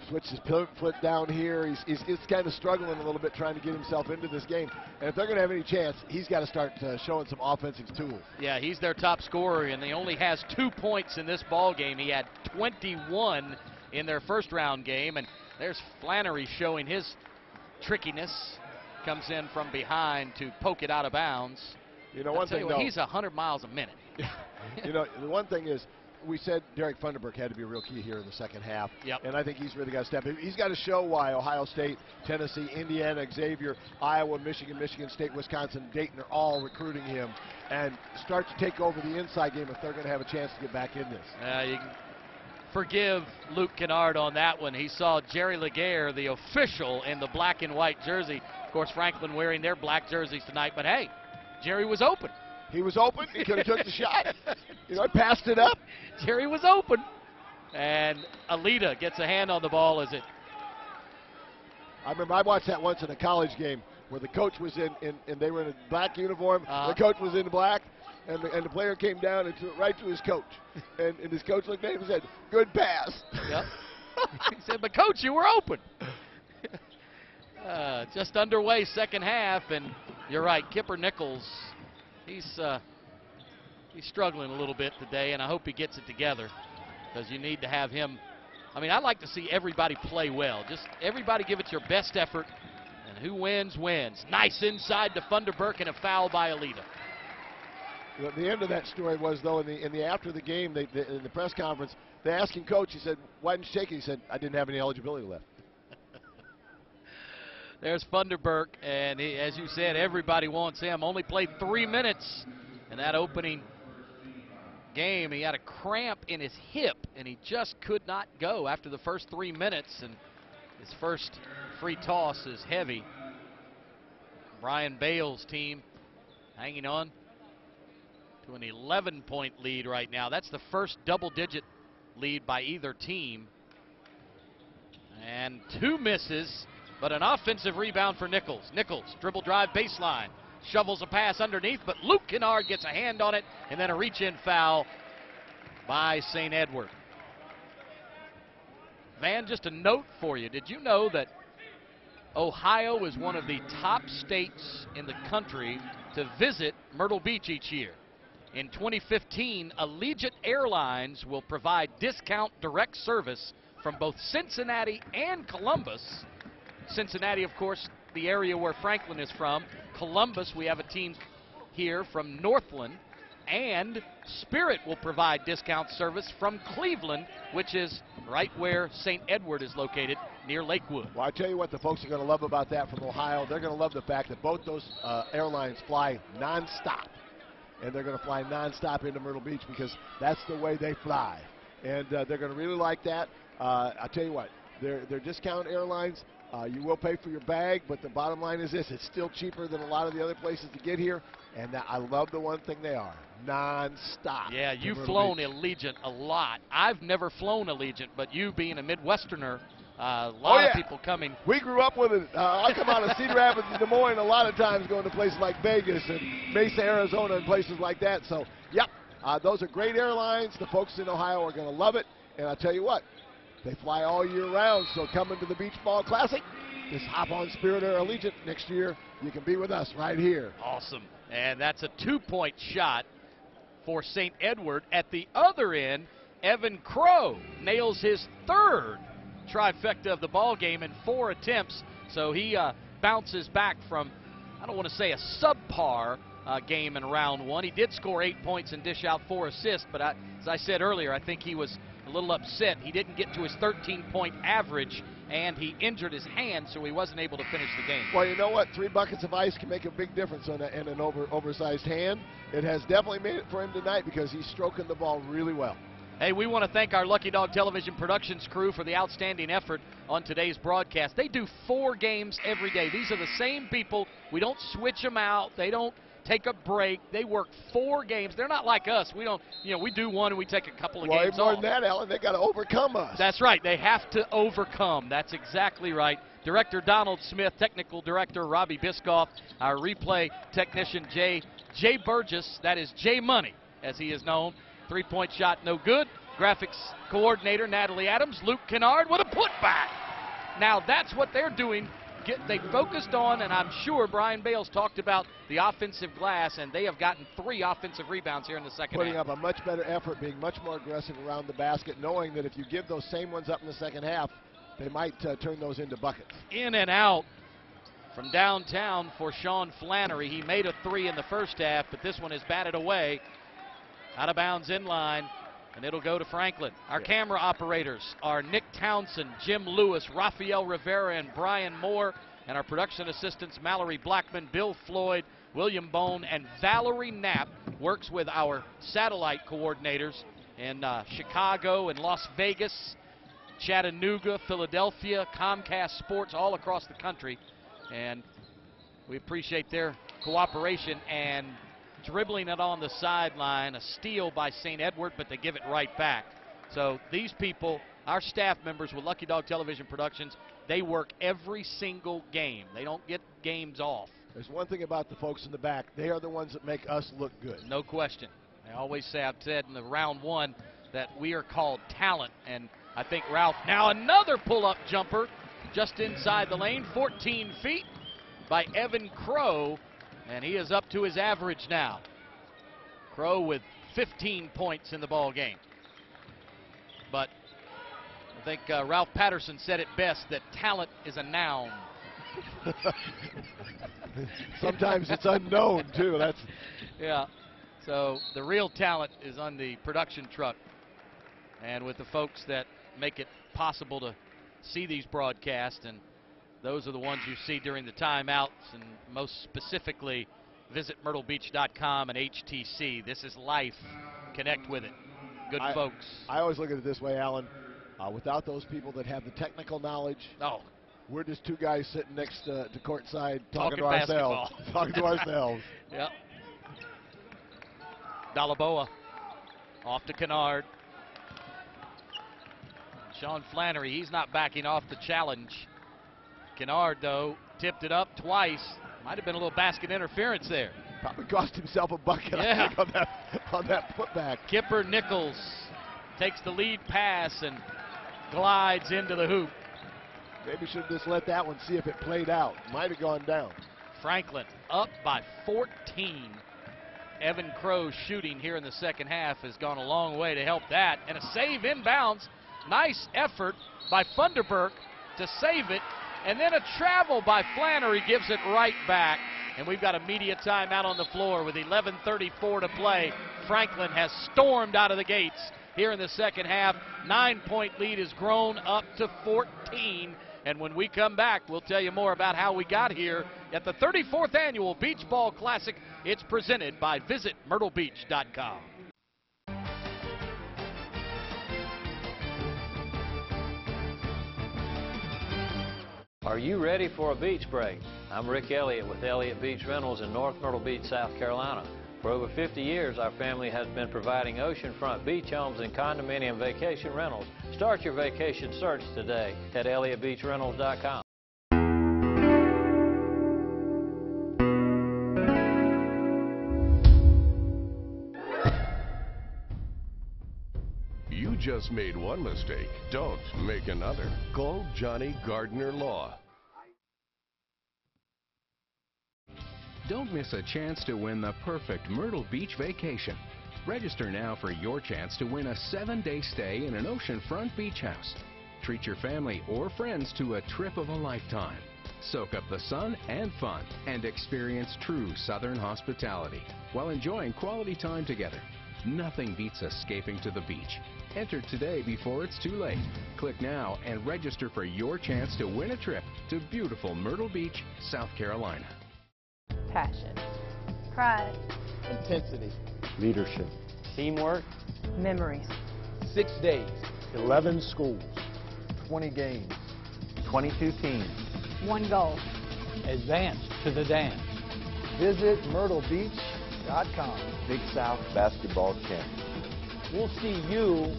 G: switched his foot down here. He's kind of struggling a little bit trying to get himself into this game. And if they're going to have any chance, he's got to start showing some offensive tools.
F: Yeah, he's their top scorer, and he only has 2 points in this ball game. He had 21 in their first round game, and there's Flannery showing his trickiness. Comes in from behind to poke it out of bounds.
G: You know, one thing though,
F: he's 100 miles a minute.
G: You know, the one thing is, we said Derek Funderburk had to be a real key here in the second half.
F: Yep.
G: And I think he's really got to step in. He's got to show why Ohio State, Tennessee, Indiana, Xavier, Iowa, Michigan, Michigan State, Wisconsin, Dayton are all recruiting him, and start to take over the inside game if they're going to have a chance to get back in this.
F: You can forgive Luke Kennard on that one. He saw Jerry Laguerre, the official, in the black and white jersey. Of course, Franklin wearing their black jerseys tonight, but hey, Jerry was open.
G: He was open. He could have took the shot. You know, he passed it up.
F: Jerry was open. And Alita gets a hand on the ball as it.
G: I remember I watched that once in a college game where the coach was and they were in a black uniform. The coach was in black, and the player came down and threw it right to his coach. and his coach looked at him and said, "Good pass."
F: Yep. He said, "But coach, you were open." Just underway second half, and you're right, Kipper Nichols, he's struggling a little bit today, and I hope he gets it together because you need to have him. I mean, I like to see everybody play well. Just everybody give it your best effort, and who wins, wins. Nice inside to Funderburk and a foul by Alita.
G: Well, the end of that story was, though, in the after the game, in the press conference, they asked him, "Coach," he said, "Why didn't you take it?" He said, "I didn't have any eligibility left."
F: There's Funderburk, and as you said, everybody wants him. Only played 3 minutes in that opening game. He had a cramp in his hip, and he just could not go after the first 3 minutes, and his first free toss is heavy. Brian Bales' team hanging on to an 11-point lead right now. That's the first double-digit lead by either team. And 2 misses. But an offensive rebound for Nichols. Nichols, dribble drive baseline. Shovels a pass underneath, but Luke Kennard gets a hand on it, and then a reach-in foul by St. Edward. Van, just a note for you. Did you know that Ohio is one of the top states in the country to visit Myrtle Beach each year? In 2015, Allegiant Airlines will provide discount direct service from both Cincinnati and Columbus. Cincinnati, of course, the area where Franklin is from. Columbus, we have a team here from Northland. And Spirit will provide discount service from Cleveland, which is right where St. Edward is located, near Lakewood.
G: Well, I tell you what the folks are going to love about that from Ohio. They're going to love the fact that both those airlines fly nonstop. And they're going to fly nonstop into Myrtle Beach because that's the way they fly. And they're going to really like that. I'll tell you what, they're discount airlines. You will pay for your bag, but the bottom line is this: it's still cheaper than a lot of the other places to get here, and I love the one thing they are, non-stop.
F: Yeah, you've flown Allegiant a lot. I've never flown Allegiant, but you being a Midwesterner, a lot of people coming.
G: We grew up with it. I come out of Cedar Rapids and Des Moines a lot of times going to places like Vegas and Mesa, Arizona, and places like that. So, yep, those are great airlines. The folks in Ohio are going to love it, and I'll tell you what, they fly all year round, so coming to the Beach Ball Classic, just hop on Spirit or Allegiant. Next year, you can be with us right here.
F: Awesome. And that's a 2-point shot for St. Edward. At the other end, Evan Crow nails his 3rd trifecta of the ball game in 4 attempts. So he bounces back from, I don't want to say a subpar game in round 1. He did score 8 points and dish out 4 assists, but as I said earlier, I think he was a little upset. He didn't get to his 13-point average, and he injured his hand, so he wasn't able to finish the game.
G: Well, you know what? 3 buckets of ice can make a big difference in an oversized hand. It has definitely made it for him tonight because he's stroking the ball really well.
F: Hey, we want to thank our Lucky Dog Television Productions crew for the outstanding effort on today's broadcast. They do 4 games every day. These are the same people. We don't switch them out. They don't take a break. They work 4 games. They're not like us. We don't, we do one and we take a couple of games
G: more
F: off.
G: than that, Alan, they got to overcome us.
F: That's right. They have to overcome. That's exactly right. Director Donald Smith, Technical Director Robbie Biscoff, our replay technician Jay Burgess, that is Jay Money as he is known. 3-point shot no good. Graphics coordinator Natalie Adams, Luke Kennard with a putback. Now that's what they're doing. They focused on, and I'm sure Brian Bales talked about the offensive glass, and they have gotten 3 offensive rebounds here in the second
G: Putting
F: half.
G: up a much better effort, being much more aggressive around the basket, knowing that if you give those same ones up in the second half, they might turn those into buckets.
F: In and out from downtown for Sean Flannery. He made a 3 in the first half, but this one is batted away. Out of bounds inline, and it'll go to Franklin. Our camera operators are Nick Townsend, Jim Lewis, Rafael Rivera, and Brian Moore. And our production assistants, Mallory Blackman, Bill Floyd, William Bone, and Valerie Knapp works with our satellite coordinators in Chicago and Las Vegas, Chattanooga, Philadelphia, Comcast Sports, all across the country. And we appreciate their cooperation. And dribbling it on the sideline, a steal by St. Edward, but they give it right back. So these people, our staff members with Lucky Dog Television Productions, they work every single game. They don't get games off.
G: There's one thing about the folks in the back. They are the ones that make us look good.
F: No question. I always say, I've said in the round 1 that we are called talent, and I think Ralph, now another pull-up jumper just inside the lane, 14 feet by Evan Crow. And he is up to his average now. Crow with 15 points in the ball game. But I think Ralph Patterson said it best, that talent is a noun.
G: Sometimes it's unknown, too. That's
F: yeah. So the real talent is on the production truck. And with the folks that make it possible to see these broadcasts, and those are the ones you see during the timeouts, and most specifically, visit myrtlebeach.com and HTC. This is life. Connect with it. Good folks.
G: I always look at it this way, Alan. Without those people that have the technical knowledge, we're just 2 guys sitting next to courtside talking to ourselves. Talking to ourselves.
F: Yep. Dalaboa off to Kennard. Sean Flannery, he's not backing off the challenge. Kennard, though, tipped it up twice. Might have been a little basket interference there.
G: Probably cost himself a bucket, I think, on that putback.
F: Kipper Nichols takes the lead pass and glides into the hoop.
G: Maybe should have just let that one see if it played out. Might have gone down.
F: Franklin up by 14. Evan Crow's shooting here in the second half has gone a long way to help that. And a save inbounds. Nice effort by Funderburk to save it. And then a travel by Flannery gives it right back. And we've got a media timeout on the floor with 11:34 to play. Franklin has stormed out of the gates here in the second half. 9-point lead has grown up to 14. And when we come back, we'll tell you more about how we got here at the 34th Annual Beach Ball Classic. It's presented by VisitMyrtleBeach.com.
R: Are you ready for a beach break? I'm Rick Elliott with Elliott Beach Rentals in North Myrtle Beach, South Carolina. For over 50 years, our family has been providing oceanfront beach homes and condominium vacation rentals. Start your vacation search today at ElliottBeachRentals.com.
S: You just made one mistake. Don't make another. Call Johnny Gardner Law.
A: Don't miss a chance to win the perfect Myrtle Beach vacation. Register now for your chance to win a 7-day stay in an oceanfront beach house. Treat your family or friends to a trip of a lifetime. Soak up the sun and fun and experience true Southern hospitality while enjoying quality time together. Nothing beats escaping to the beach. Enter today before it's too late. Click now and register for your chance to win a trip to beautiful Myrtle Beach, South Carolina.
T: Passion, pride,
C: intensity,
D: leadership,
C: teamwork,
T: memories.
C: 6 days, 11 schools, 20 games,
D: 22 teams.
T: One goal.
B: Advance to the dance.
C: Visit MyrtleBeach.com.
D: Big South basketball champion.
C: We'll see you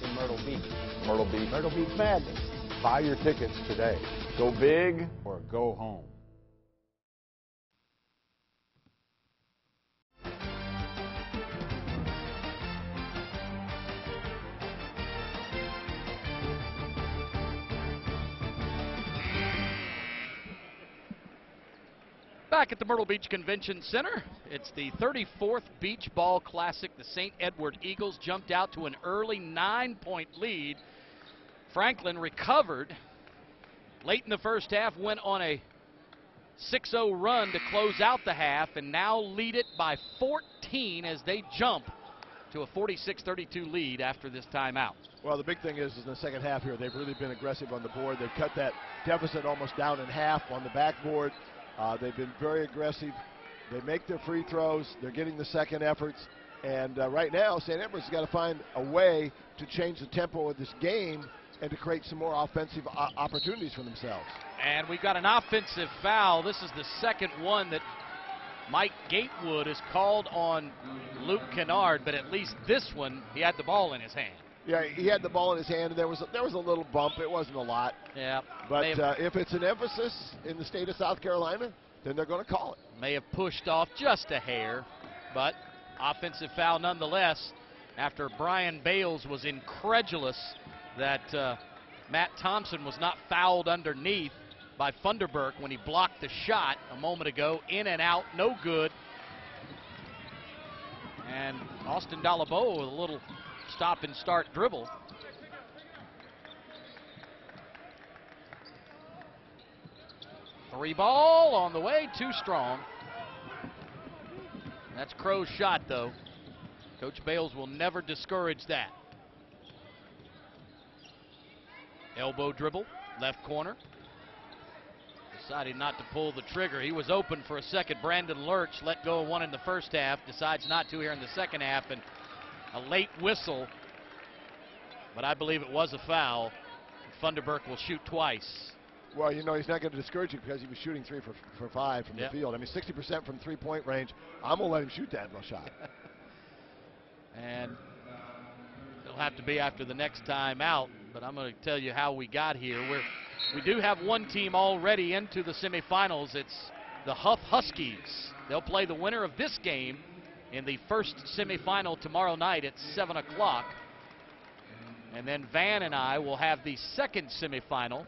C: in Myrtle Beach.
D: Myrtle Beach.
C: Myrtle Beach Madness.
D: Buy your tickets today. Go big
C: or go home.
F: Back at the Myrtle Beach Convention Center, it's the 34th Beach Ball Classic. The St. Edward Eagles jumped out to an early 9-point lead. Franklin recovered late in the first half, went on a 6-0 run to close out the half, and now lead it by 14 as they jump to a 46-32 lead after this timeout.
G: Well, the big thing is in the second half here, they've really been aggressive on the board. They've cut that deficit almost down in half on the backboard. They've been very aggressive. They make their free throws. They're getting the second efforts. And right now, St. Edward's got to find a way to change the tempo of this game and to create some more offensive opportunities for themselves.
F: And we've got an offensive foul. This is the second one that Mike Gatewood has called on Luke Kennard, but at least this one, he had the ball in his hand.
G: Yeah, he had the ball in his hand, and there was a little bump. It wasn't a lot.
F: Yeah.
G: But if it's an emphasis in the state of South Carolina, then they're going to call it.
F: May have pushed off just a hair, but offensive foul nonetheless after Brian Bales was incredulous that Matt Thompson was not fouled underneath by Funderburk when he blocked the shot a moment ago. In and out, no good. And Austin Dalabo with a little stop and start dribble. Three ball on the way, too strong. That's Crow's shot, though. Coach Bales will never discourage that. Elbow dribble, left corner. Decided not to pull the trigger. He was open for a second. Brandon Lurch let go of one in the first half, decides not to here in the second half, and a late whistle, but I believe it was a foul. Funderburk will shoot twice.
G: Well, you know, he's not going to discourage you because he was shooting 3 for 5 from the field. I mean, 60% from three-point range. I'm going to let him shoot that shot.
F: And it'll have to be after the next time out, but I'm going to tell you how we got here. We do have one team already into the semifinals. It's the Huff Huskies. They'll play the winner of this game in the first semifinal tomorrow night at 7 o'clock. And then Van and I will have the second semifinal,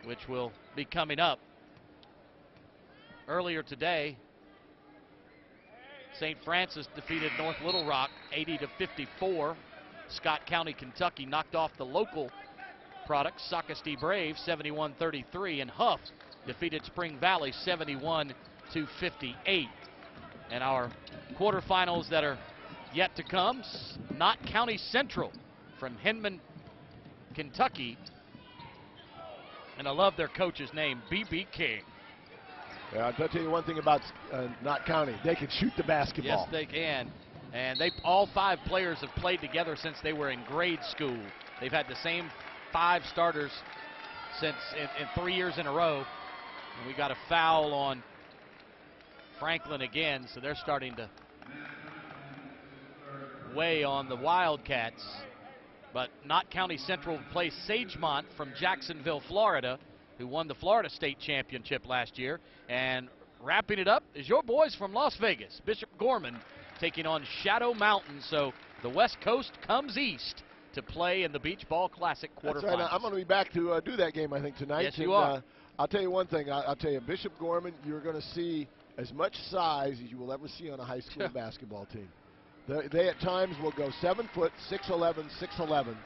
F: which will be coming up. Earlier today, St. Francis defeated North Little Rock 80-54. Scott County, Kentucky knocked off the local product, Socastee Braves, 71-33. And Huff defeated Spring Valley 71-58. And our quarterfinals that are yet to come, Knott County Central from Hinman, Kentucky. And I love their coach's name, B.B. King.
G: Yeah, I'll tell you one thing about Knott County. They can shoot the basketball.
F: Yes, they can. And all 5 players have played together since they were in grade school. They've had the same 5 starters since in 3 years in a row. And we got a foul on Franklin again, so they're starting to weigh on the Wildcats. But Knott County Central plays Sagemont from Jacksonville, Florida, who won the Florida State Championship last year. And wrapping it up is your boys from Las Vegas, Bishop Gorman, taking on Shadow Mountain. So the West Coast comes east to play in the Beach Ball Classic quarterfinals.
G: That's right. I'm going to be back to do that game, I think, tonight.
F: Yes, you are.
G: I'll tell you one thing. I'll tell you, Bishop Gorman, you're going to see as much size as you will ever see on a high school basketball team. They at times will go 7 foot, 6'11", 6'11",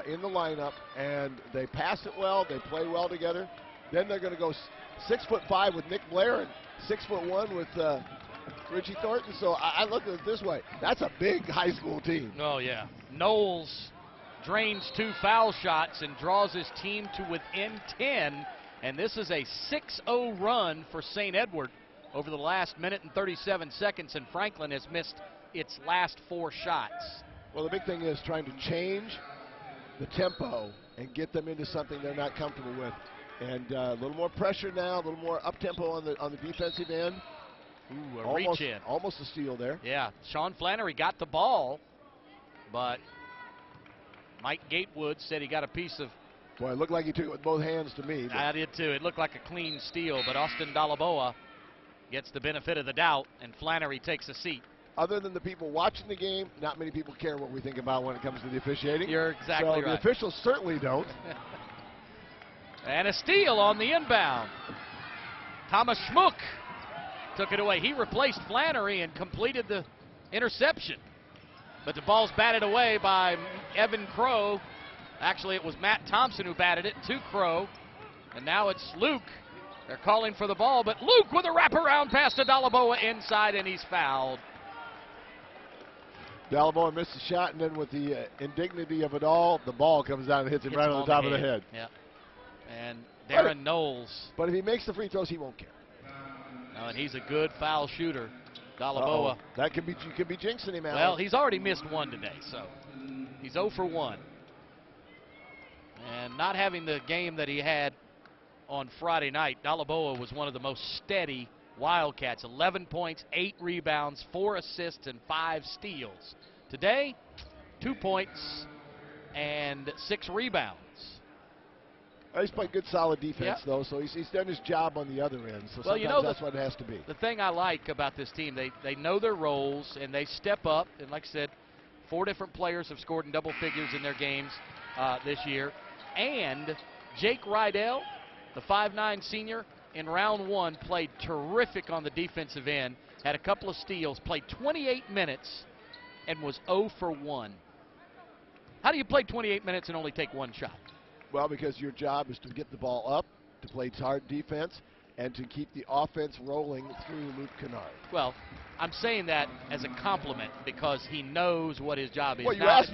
G: in the lineup, and they pass it well. They play well together. Then they're going to go 6'5" with Nick Blair and 6'1" with Richie Thornton. So I look at it this way: that's a big high school team.
F: Oh yeah. Knowles drains 2 foul shots and draws his team to within 10. And this is a 6-0 run for St. Edward over the last minute and 37 seconds, and Franklin has missed its last 4 shots.
G: Well, the big thing is trying to change the tempo and get them into something they're not comfortable with. And a little more pressure now, a little more up-tempo on the defensive end.
F: Ooh, a reach in.
G: Almost a steal there.
F: Yeah, Sean Flannery got the ball, but Mike Gatewood said he got a piece of
G: Boy, it looked like he took it with both hands to me.
F: I did too. It looked like a clean steal, but Austin Dalaboa gets the benefit of the doubt, and Flannery takes a seat.
G: Other than the people watching the game, not many people care what we think about when it comes to the officiating.
F: You're exactly right.
G: The officials certainly don't.
F: And a steal on the inbound. Thomas Schmuck took it away. He replaced Flannery and completed the interception. But the ball's batted away by Evan Crow. Actually, it was Matt Thompson who batted it to Crow. And now it's Luke. They're calling for the ball, but Luke with a wraparound pass to Dalaboa inside, and he's fouled.
G: Dalaboa missed the shot, and then with the indignity of it all, the ball comes down and hits him right on the top of the head.
F: Yeah. And Darren Knowles.
G: But if he makes the free throws, he won't care.
F: No, and he's a good foul shooter. Dalaboa.
G: That could be, you could be jinxing him out.
F: Well, he's already missed one today, so he's 0 for 1. And not having the game that he had on Friday night, Dalaboa was one of the most steady Wildcats. 11 points, 8 rebounds, 4 assists, and 5 steals. Today, 2 points and 6 rebounds.
G: He's played good, solid defense, though, so he's done his job on the other end. So
F: well,
G: sometimes that's what it has to be.
F: The thing I like about this team, they know their roles, and they step up. And like I said, 4 different players have scored in double figures in their games this year. And Jake Rydell, the 5'9 senior, in round 1 played terrific on the defensive end, had a couple of steals, played 28 minutes, and was 0 for 1. How do you play 28 minutes and only take 1 shot?
G: Well, because your job is to get the ball up, to play hard defense, and to keep the offense rolling through Luke Kennard.
F: Well, I'm saying that as a compliment because he knows what his job is.
G: Well, you asked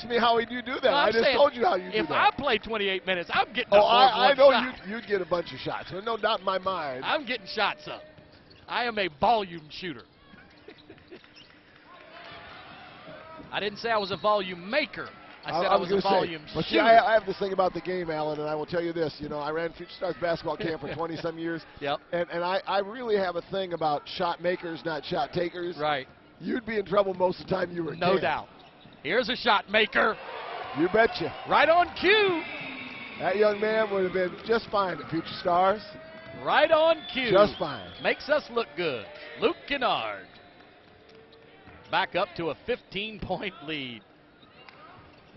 G: me how you do that.
F: No,
G: I just told you how you do that.
F: If I play 28 minutes, I'm getting
G: up.
F: Oh,
G: I know you'd get a bunch of shots. So no doubt in my mind.
F: I'm getting shots up. I am a volume shooter. I didn't say I was a volume maker. I said I was a volume shooter.
G: But see, I have this thing about the game, Alan, and I will tell you this. You know, I ran Future Stars basketball camp for 20-some years.
F: Yep.
G: And I really have a thing about shot makers, not shot takers.
F: Right.
G: You'd be in trouble most of the time you were in
F: No
G: camp.
F: doubt. Here's a shot maker.
G: You betcha.
F: Right on cue.
G: That young man would have been just fine at Future Stars.
F: Right on cue.
G: Just fine.
F: Makes us look good. Luke Kennard. Back up to a 15-point lead.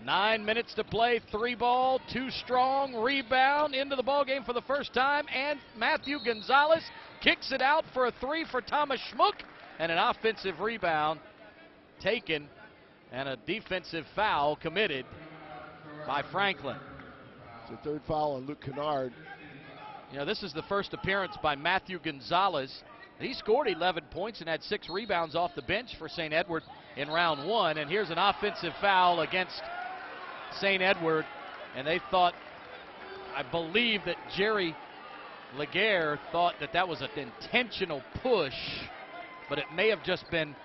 F: 9 minutes to play, 3 ball, 2 strong, rebound into the ball game for the first time, and Matthew Gonzalez kicks it out for a 3 for Thomas Schmuck, and an offensive rebound taken, and a defensive foul committed by Franklin.
G: It's the 3rd foul on Luke Kennard.
F: You know, this is the first appearance by Matthew Gonzalez. He scored 11 points and had 6 rebounds off the bench for St. Edward in round 1, and here's an offensive foul against St. Edward, and they thought, I believe that Jerry Laguerre thought that was an intentional push, but it may have just been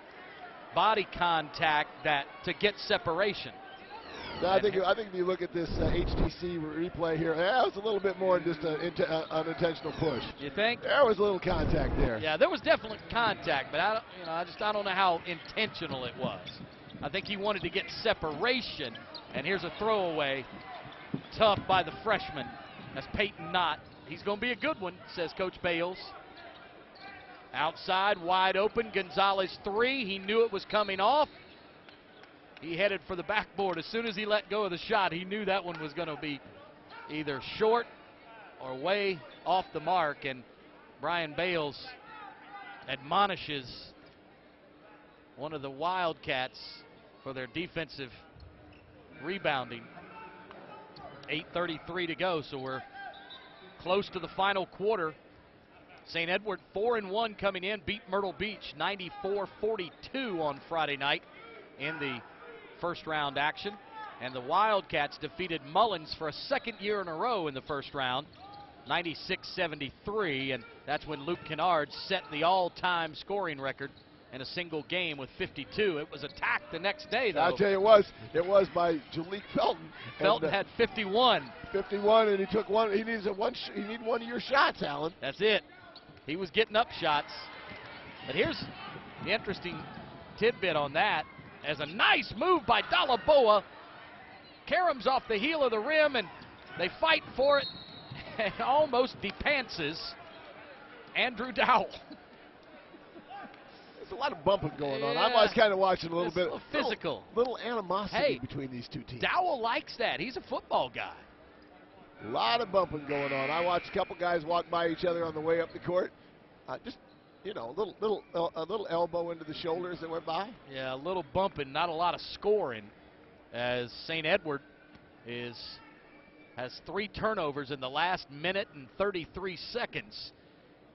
F: body contact to get separation.
G: No, I think if you look at this HTC replay here, that was a little bit more than just an unintentional push.
F: You think?
G: There was a little contact there.
F: Yeah, there was definitely contact, but I don't know how intentional it was. I think he wanted to get separation, and here's a throwaway. Tough by the freshman. That's Peyton Knott. He's going to be a good one, says Coach Bales. Outside, wide open. Gonzalez 3. He knew it was coming off. He headed for the backboard. As soon as he let go of the shot, he knew that one was going to be either short or way off the mark, and Brian Bales admonishes one of the Wildcats for their defensive rebounding. 8:33 to go, so we're close to the final quarter. St. Edward 4-1 coming in, beat Myrtle Beach 94-42 on Friday night in the first round action. And the Wildcats defeated Mullins for a 2nd year in a row in the first round, 96-73, and that's when Luke Kennard set the all-time scoring record in a single game with 52. It was attacked the next day, though.
G: I'll tell you, it was by Jalik Felton.
F: Felton had 51.
G: 51, and he took one. He needed one of your shots, Alan.
F: That's it. He was getting up shots. But here's the interesting tidbit on that. As a nice move by Dalaboa. Karam's off the heel of the rim, and They fight for it and almost depantses Andrew Dowell.
G: There's a lot of bumping going on. I was kind of watching a little bit.
F: Physical.
G: Little animosity
F: Hey,
G: between these two teams.
F: Dowell likes that. He's a football guy.
G: A lot of bumping going on. I watched a couple guys walk by each other on the way up the court. Just, a little elbow into the shoulder as they went by.
F: Yeah, a little bumping, not a lot of scoring, as St. Edward has 3 turnovers in the last minute and 33 seconds,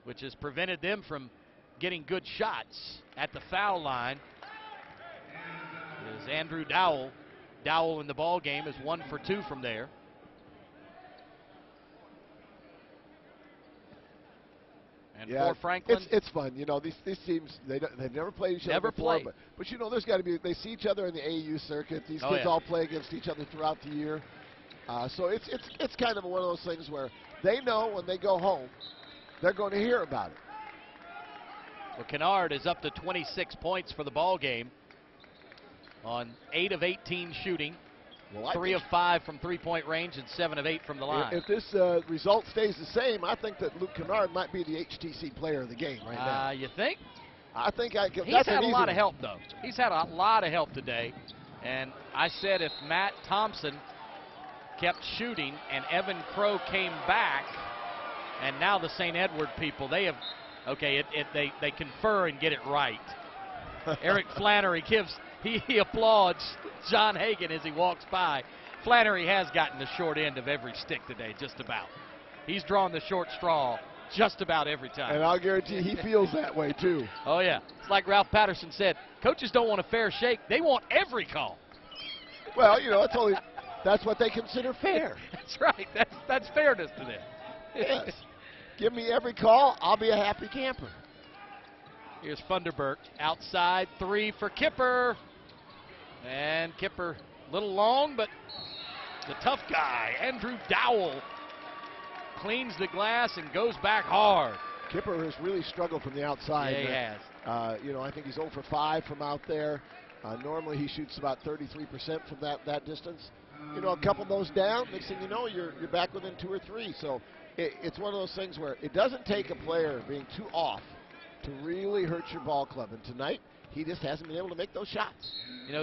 F: which has prevented them from getting good shots at the foul line. Is Andrew Dowell. Dowell in the ball game is 1 for 2 from there. And for Franklin,
G: it's fun. These teams, they've never played each other before. But there's got to be, they see each other in the AAU circuit. These kids all play against each other throughout the year. So it's kind of one of those things where they know when they go home, they're going to hear about it.
F: Well, Kennard is up to 26 points for the ball game on 8 of 18 shooting. 3 of 5 from three-point range and 7 of 8 from the line.
G: If this result stays the same, I think that Luke Kennard might be the HTC player of the game right now.
F: You think?
G: I think
F: He's had a lot of help, though. He's had a lot of help today. And I said if Matt Thompson kept shooting and Evan Crow came back, and now the St. Edward people, they have, they confer and get it right. Eric Flannery he applauds John Hagan as he walks by. Flannery has gotten the short end of every stick today, just about. He's drawn the short straw just about every time.
G: And I'll guarantee he feels that way, too.
F: Oh, yeah. It's like Ralph Patterson said, coaches don't want a fair shake. They want every call.
G: Well, that's what they consider fair.
F: That's right. That's fairness to them.
G: Yes. Give me every call, I'll be a happy camper.
F: Here's Funderburk. Outside 3 for Kipper. And Kipper a little long, but the tough guy, Andrew Dowell, cleans the glass and goes back hard.
G: Kipper has really struggled from the outside.
F: Yeah, he has.
G: I think he's 0 for 5 from out there. Normally he shoots about 33% from that distance. A couple of those down, next thing you know, you're back within 2 or 3. So it's one of those things where it doesn't take a player being too off to really hurt your ball club. And tonight, he just hasn't been able to make those shots.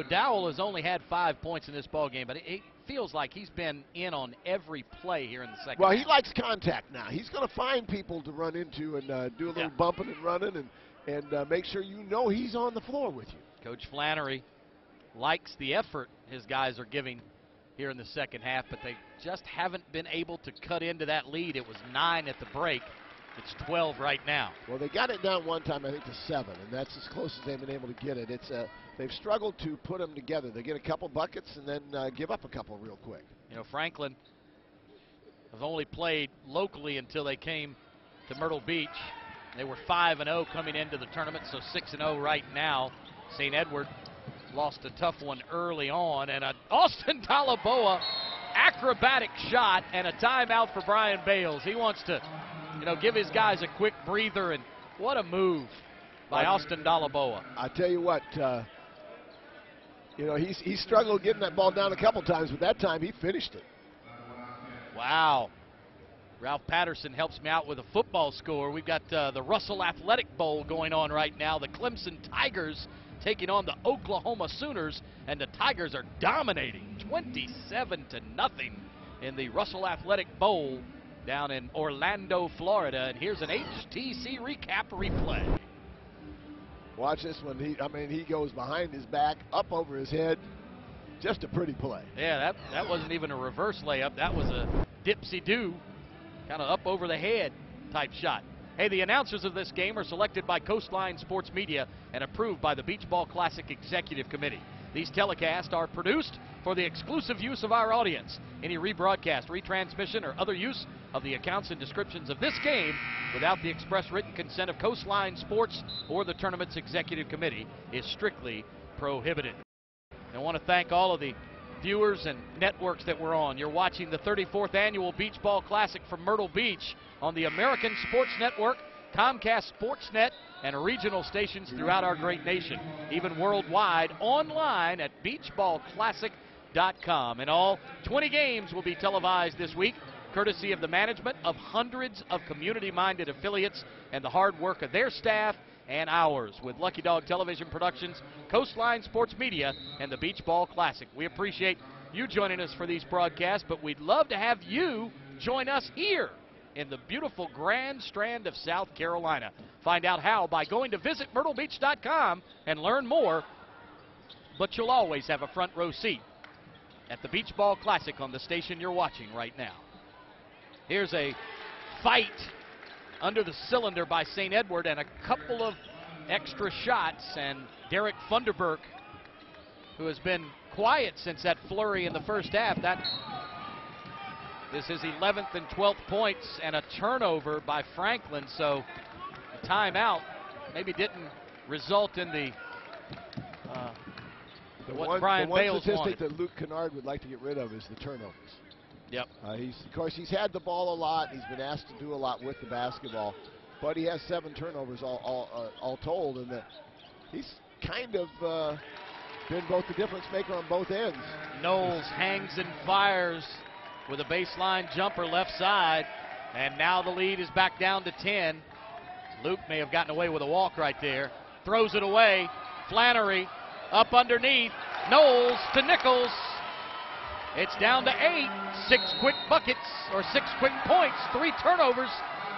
F: Dowell has only had 5 points in this ball game, but it feels like he's been in on every play here in the second half.
G: He likes contact now. He's going to find people to run into and do a little bumping and running and make sure he's on the floor with you.
F: Coach Flannery likes the effort his guys are giving here in the second half, but they just haven't been able to cut into that lead. It was 9 at the break. It's 12 right now.
G: Well, they got it down one time, I think, to 7, and that's as close as they've been able to get it. They've struggled to put them together. They get a couple buckets and then give up a couple real quick.
F: Franklin have only played locally until they came to Myrtle Beach. They were 5-0 coming into the tournament, so 6-0 right now. St. Edward lost a tough one early on, and Austin Dalaboa acrobatic shot and a timeout for Brian Bales. He wants to give his guys a quick breather, and what a move by Austin Dalaboa.
G: I tell you what, he struggled getting that ball down a couple times, but that time he finished it.
F: Wow. Ralph Patterson helps me out with a football score. We've got the Russell Athletic Bowl going on right now. The Clemson Tigers taking on the Oklahoma Sooners, and the Tigers are dominating 27-0 in the Russell Athletic Bowl down in Orlando, Florida. And here's an HTC recap replay.
G: Watch this one. He goes behind his back, up over his head. Just a pretty play.
F: Yeah, that wasn't even a reverse layup. That was a dipsy-do, kind of up over the head type shot. Hey, the announcers of this game are selected by Coastline Sports Media and approved by the Beach Ball Classic Executive Committee. These telecasts are produced for the exclusive use of our audience. Any rebroadcast, retransmission, or other use of the accounts and descriptions of this game without the express written consent of Coastline Sports or the tournament's executive committee is strictly prohibited. I want to thank all of the viewers and networks that we're on. You're watching the 34th Annual Beach Ball Classic from Myrtle Beach on the American Sports Network, Comcast Sportsnet, and regional stations throughout our great nation. Even worldwide, online at beachballclassic.com. MertleBeach.com. And all 20 games will be televised this week, courtesy of the management of hundreds of community-minded affiliates and the hard work of their staff and ours with Lucky Dog Television Productions, Coastline Sports Media, and the Beach Ball Classic. We appreciate you joining us for these broadcasts, but we'd love to have you join us here in the beautiful Grand Strand of South Carolina. Find out how by going to visitmyrtlebeach.com and learn more, but you'll always have a front row seat at the Beach Ball Classic on the station you're watching right now. Here's a fight under the cylinder by St. Edward and a couple of extra shots, and Derek Funderburk, who has been quiet since that flurry in the first half. This is 11th and 12th points and a turnover by Franklin, so the timeout maybe didn't result in the what Brian Bales
G: statistic
F: wanted.
G: that Luke Kennard would like to get rid of is the turnovers.
F: Yep.
G: Of course, he's had the ball a lot. He's been asked to do a lot with the basketball, but he has 7 turnovers all told, and that he's kind of been both the difference maker on both ends.
F: Knowles hangs and fires with a baseline jumper left side, and now the lead is back down to 10. Luke may have gotten away with a walk right there. Throws it away. Flannery up underneath. Knowles to Nichols. It's down to 8. 6 quick buckets, or 6 quick points, 3 turnovers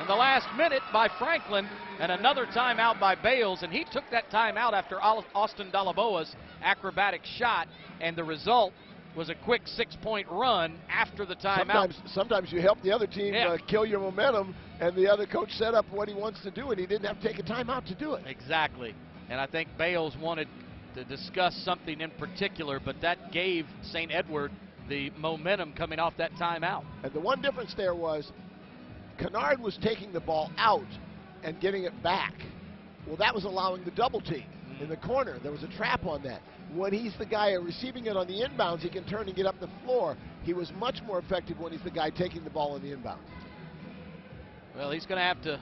F: in the last minute by Franklin, and another timeout by Bales, and he took that timeout after Austin Dalaboa's acrobatic shot, and the result was a quick 6-point run after the timeout.
G: Sometimes you help the other team kill your momentum, and the other coach set up what he wants to do, and he didn't have to take a timeout to do it.
F: Exactly, and I think Bales wanted to discuss something in particular, but that gave St. Edward the momentum coming off that timeout.
G: And the one difference there was Kennard was taking the ball out and getting it back. Well, that was allowing the double team in the corner. There was a trap on that. When he's the guy receiving it on the inbounds, he can turn and get up the floor. He was much more effective when he's the guy taking the ball on the inbound.
F: Well, he's going to have to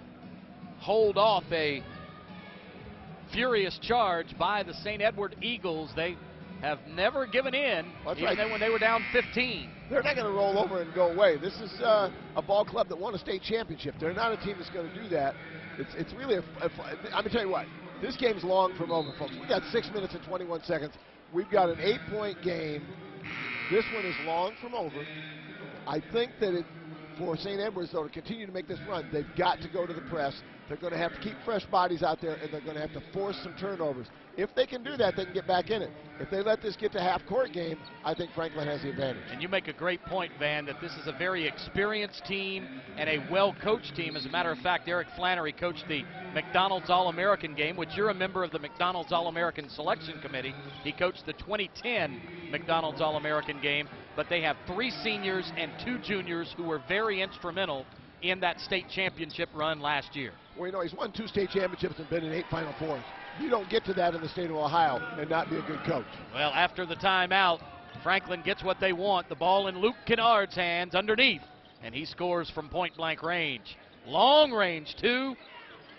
F: hold off a furious charge by the St. Edward Eagles. They have never given in, even when they were down 15.
G: They're not going to roll over and go away. This is a ball club that won a state championship. They're not a team that's going to do that. It's really I'm going to tell you what, this game's long from over, folks. We got 6 minutes and 21 seconds. We've got an 8-point game. This one is long from over. I think that for St. Edwards, though, to continue to make this run, they've got to go to the press. They're going to have to keep fresh bodies out there, and they're going to have to force some turnovers. If they can do that, they can get back in it. If they let this get to half-court game, I think Franklin has the advantage.
F: And you make a great point, Van, that this is a very experienced team and a well-coached team. As a matter of fact, Eric Flannery coached the McDonald's All-American game, which you're a member of the McDonald's All-American Selection Committee. He coached the 2010 McDonald's All-American game, but they have 3 seniors and 2 juniors who were very instrumental in that state championship run last year.
G: Well, you know, he's won 2 state championships and been in 8 Final Fours. You don't get to that in the state of Ohio and not be a good coach.
F: Well, after the timeout, Franklin gets what they want. The ball in Luke Kennard's hands underneath, and he scores from point-blank range. Long range, 2.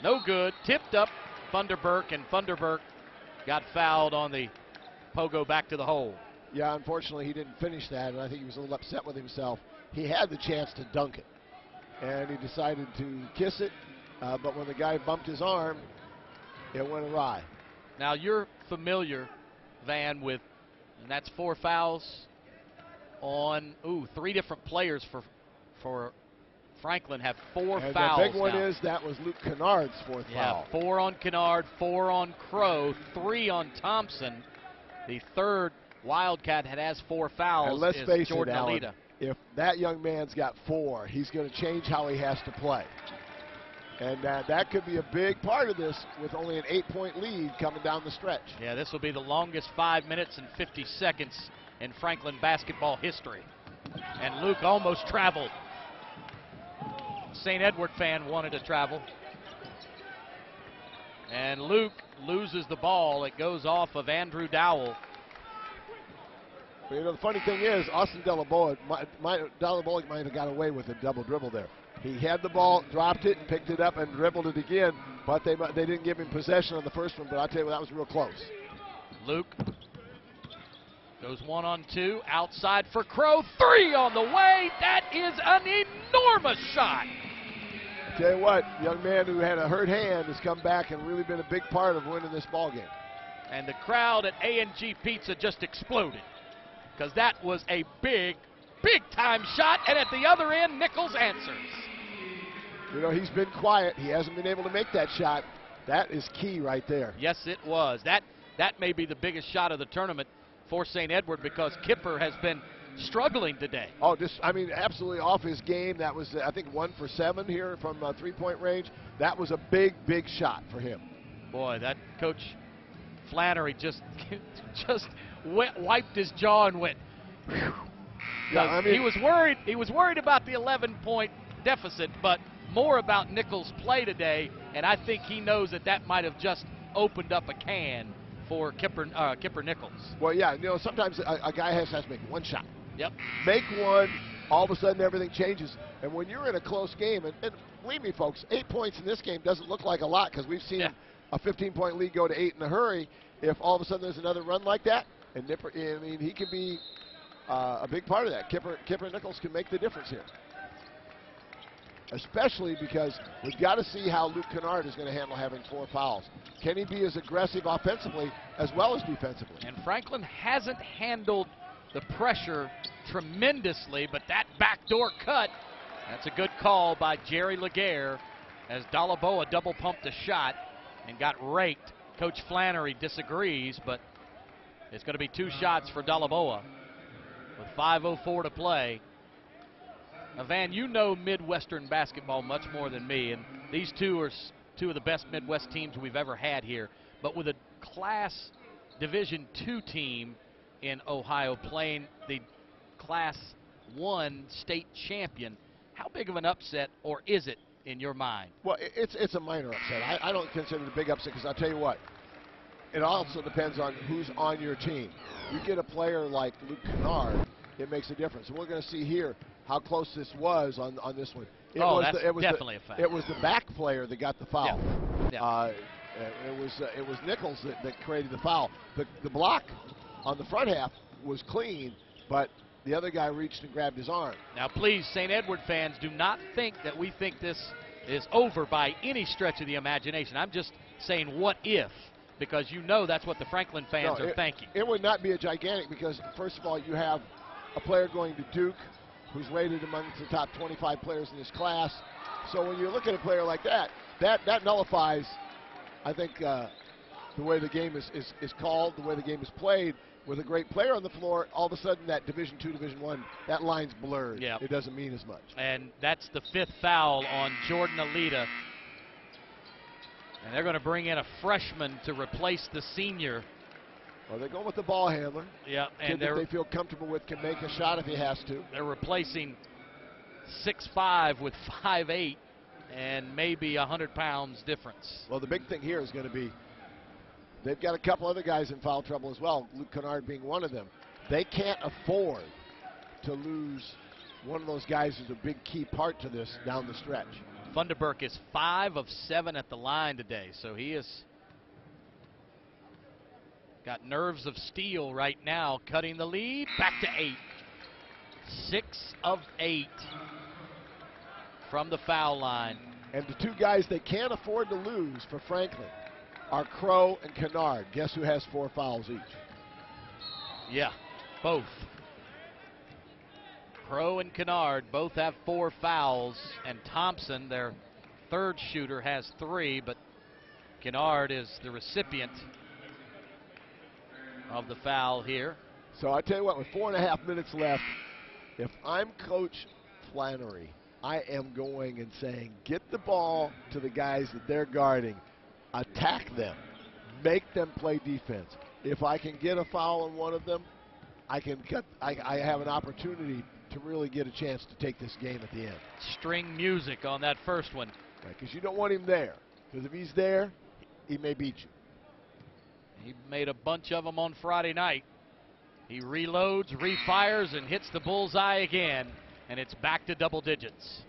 F: No good. Tipped up Funderburk, and Funderburk got fouled on the pogo back to the hole.
G: Yeah, unfortunately, he didn't finish that, and I think he was a little upset with himself. He had the chance to dunk it, and he decided to kiss it, but when the guy bumped his arm, it went awry.
F: Now, you're familiar, Van, with, and that's 4 fouls on, 3 different players for Franklin have 4
G: and
F: fouls.
G: The big one
F: now.
G: is that was Luke Kennard's 4th foul.
F: 4 on Kennard, 4 on Crow, 3 on Thompson. The third Wildcat has 4 fouls.
G: And let's face
F: Jordan
G: it, Alan,
F: Alita.
G: if that young man's got 4, he's going to change how he has to play. And that could be a big part of this with only an 8-point lead coming down the stretch.
F: Yeah, this will be the longest 5 minutes and 50 seconds in Franklin basketball history. And Luke almost traveled. St. Edward fan wanted to travel. And Luke loses the ball. It goes off of Andrew Dowell.
G: But, you know, the funny thing is, Austin Dalaboa might have got away with a double dribble there. He had the ball, dropped it, picked it up, and dribbled it again, but they didn't give him possession on the first one, but I'll tell you what, that was real close.
F: Luke Goes 1-on-2, outside for Crow, 3 on the way. That is an enormous shot.
G: Tell you what, young man who had a hurt hand has come back and really been a big part of winning this ball game.
F: And the crowd at A&G Pizza just exploded because that was a big time shot, and at the other end, Nichols answers.
G: You know, he's been quiet. He hasn't been able to make that shot. That is key right there.
F: Yes, it was. That may be the biggest shot of the tournament for St. Edward because Kipper has been struggling today.
G: Oh, absolutely off his game. That was, I think, 1 for 7 here from three-point range. That was a big shot for him.
F: Boy, that Coach Flannery just wiped his jaw and went, whew. Yeah, I mean, he was worried about the 11-point deficit, but more about Nichols' play today, and I think he knows that might have just opened up a can for Kipper Nichols.
G: Well, yeah, you know, sometimes a guy has to make one shot.
F: Yep.
G: Make one, all of a sudden everything changes. And when you're in a close game, and believe me, folks, 8 points in this game doesn't look like a lot because we've seen a 15-point lead go to 8 in a hurry. If all of a sudden there's another run like that, and he could be a big part of that. Kipper Nichols can make the difference here. Especially because we've got to see how Luke Kennard is going to handle having 4 fouls. Can he be as aggressive offensively as well as defensively?
F: And Franklin hasn't handled the pressure tremendously, but that backdoor cut, that's a good call by Jerry Laguerre as Dalaboa double pumped a shot and got raked. Coach Flannery disagrees, but it's going to be 2 shots for Dalaboa with 5:04 to play. Now, Van, you know Midwestern basketball much more than me, and these two are 2 of the best Midwest teams we've ever had here. But with a Class Division II team in Ohio playing the Class I state champion, how big of an upset, or is it in your mind?
G: Well, it's a minor upset. I don't consider it a big upset because I'll tell you what, it also depends on who's on your team. You get a player like Luke Kennard, it makes a difference. And we're going to see here how close this was on this one. It was
F: definitely a foul.
G: It was the back player that got the foul.
F: Yeah.
G: It was Nichols that created the foul. The block on the front half was clean, but the other guy reached and grabbed his arm.
F: Now, please, St. Edward fans, do not think that we think this is over by any stretch of the imagination. I'm just saying what if, because you know that's what the Franklin fans are thinking.
G: It would not be a gigantic because, first of all, you have a player going to Duke who's rated amongst the top 25 players in his class. So when you look at a player like that nullifies, I think, the way the game is called, the way the game is played. With a great player on the floor, all of a sudden that Division II, Division I, that line's blurred.
F: Yep.
G: It doesn't mean as much.
F: And that's the 5th foul on Jordan Alita. And they're going to bring in a freshman to replace the senior.
G: Well, they're going with the ball handler.
F: Yeah, and
G: they feel comfortable with can make a shot if he has to.
F: They're replacing 6'5" with 5'8", and maybe 100 pounds difference.
G: Well, the big thing here is going to be they've got a couple other guys in foul trouble as well, Luke Kennard being one of them. They can't afford to lose one of those guys who's a big key part to this down the stretch.
F: Funderburk is 5 of 7 at the line today, so he has got nerves of steel right now, cutting the lead back to 8. 6 of 8 from the foul line.
G: And the 2 guys they can't afford to lose for Franklin are Crow and Kennard. Guess who has 4 fouls each?
F: Yeah, both. Crow and Kennard both have 4 fouls, and Thompson, their 3rd shooter, has 3, but Kennard is the recipient of the foul here.
G: So I tell you what, with 4.5 minutes left, if I'm Coach Flannery, I am going and saying, get the ball to the guys that they're guarding. Attack them. Make them play defense. If I can get a foul on one of them, I have an opportunity to really get a chance to take this game at the end.
F: String music on that first one.
G: Because you don't want him there. Because if he's there, he may beat you.
F: He made a bunch of them on Friday night. He reloads, refires, and hits the bullseye again, and it's back to double digits.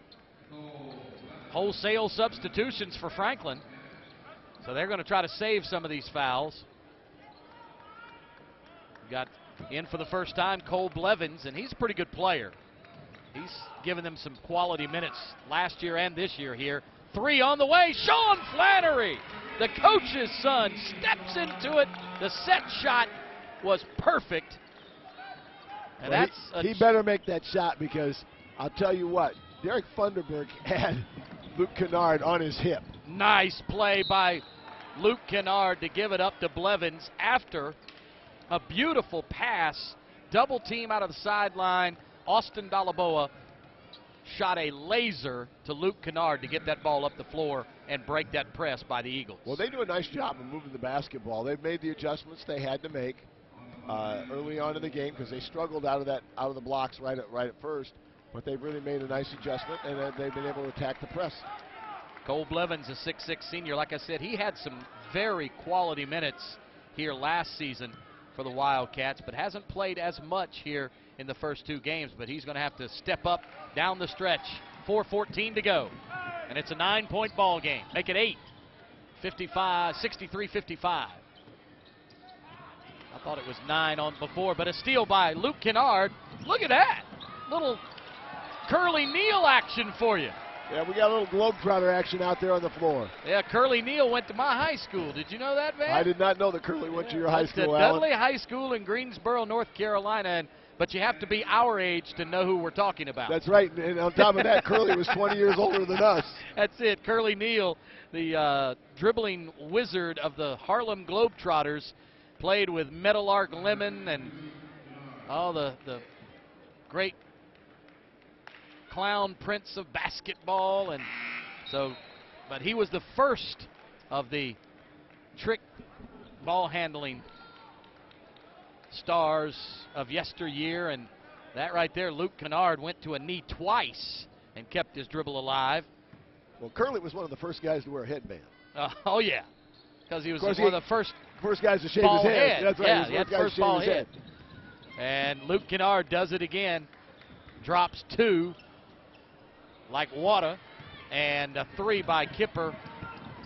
F: Wholesale substitutions for Franklin. So they're going to try to save some of these fouls. We've got In for the first time, Cole Blevins, and he's a pretty good player. He's given them some quality minutes last year and this year here. 3 on the way. Sean Flannery, the coach's son, steps into it. The set shot was perfect. And
G: Well,
F: that's
G: he better make that shot, because I'll tell you what, Derek Funderburg had Luke Kennard on his hip.
F: Nice play by Luke Kennard to give it up to Blevins after a beautiful pass. Double team out of the sideline. Austin Dalaboa shot a laser to Luke Kennard to get that ball up the floor and break that press by the Eagles.
G: Well, they do a nice job of moving the basketball. They've made the adjustments they had to make early on in the game, because they struggled out of the blocks right at first. But they've really made a nice adjustment, and they've been able to attack the press.
F: Cole Blevins, a 6'6" senior. Like I said, he had some very quality minutes here last season for the Wildcats, but hasn't played as much here in the first 2 games. But he's going to have to step up down the stretch. 4:14 to go, and it's a 9-point ball game. Make it 8. 63-55. I thought it was 9 on before, but a steal by Luke Kennard. Look at that. Little Curly Neal action for you.
G: Yeah, we got a little Globetrotter action out there on the floor.
F: Yeah, Curly Neal went to my high school. Did you know that, man?
G: I did not know that Curly went to your high
F: It's
G: school,
F: the
G: Alan.
F: Dudley High School in Greensboro, North Carolina, but you have to be our age to know who we're talking about.
G: That's right, and on top of that, Curly was 20 years older than us.
F: That's it. Curly Neal, the dribbling wizard of the Harlem Globetrotters, played with Meadowlark Lemon and all the great clown prince of basketball. And so, but he was the first of the trick ball handling stars of yesteryear, and that right there, Luke Kennard went to a knee twice and kept his dribble alive.
G: Well, Curly was one of the first guys to wear a headband.
F: Oh yeah, because he was one of the first
G: guys to shave
F: ball
G: his head.
F: head.
G: That's right.
F: Yeah,
G: he
F: he
G: was
F: had
G: the
F: first
G: first guy to
F: ball
G: shave his
F: head. And Luke Kennard does it again, drops 2 like water, and a 3 by Kipper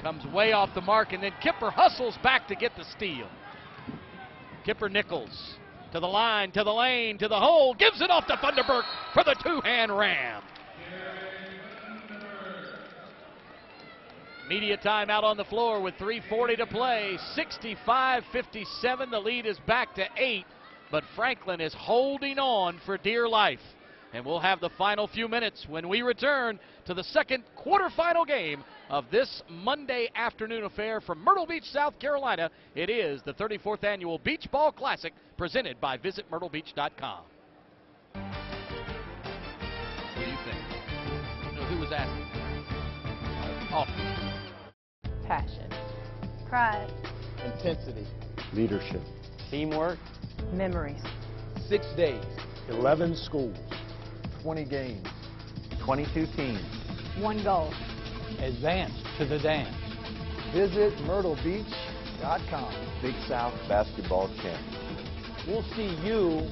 F: comes way off the mark, and then Kipper hustles back to get the steal. Kipper Nichols to the line, to the lane, to the hole, gives it off to Funderburk for the 2-hand ram. Media timeout on the floor with 3:40 to play. 65-57. The lead is back to 8, but Franklin is holding on for dear life. And we'll have the final few minutes when we return to the second quarterfinal game of this Monday afternoon affair from Myrtle Beach, South Carolina. It is the 34th Annual Beach Ball Classic presented by VisitMyrtleBeach.com. What do you think? Who was asking?
T: Passion. Pride.
C: Intensity.
D: Leadership.
C: Teamwork.
T: Memories.
C: 6 days. 11 schools. 20 games.
D: 22 teams.
T: 1 goal.
B: Advance to the dance.
C: Visit MyrtleBeach.com.
D: Big South Basketball Championship.
C: We'll see you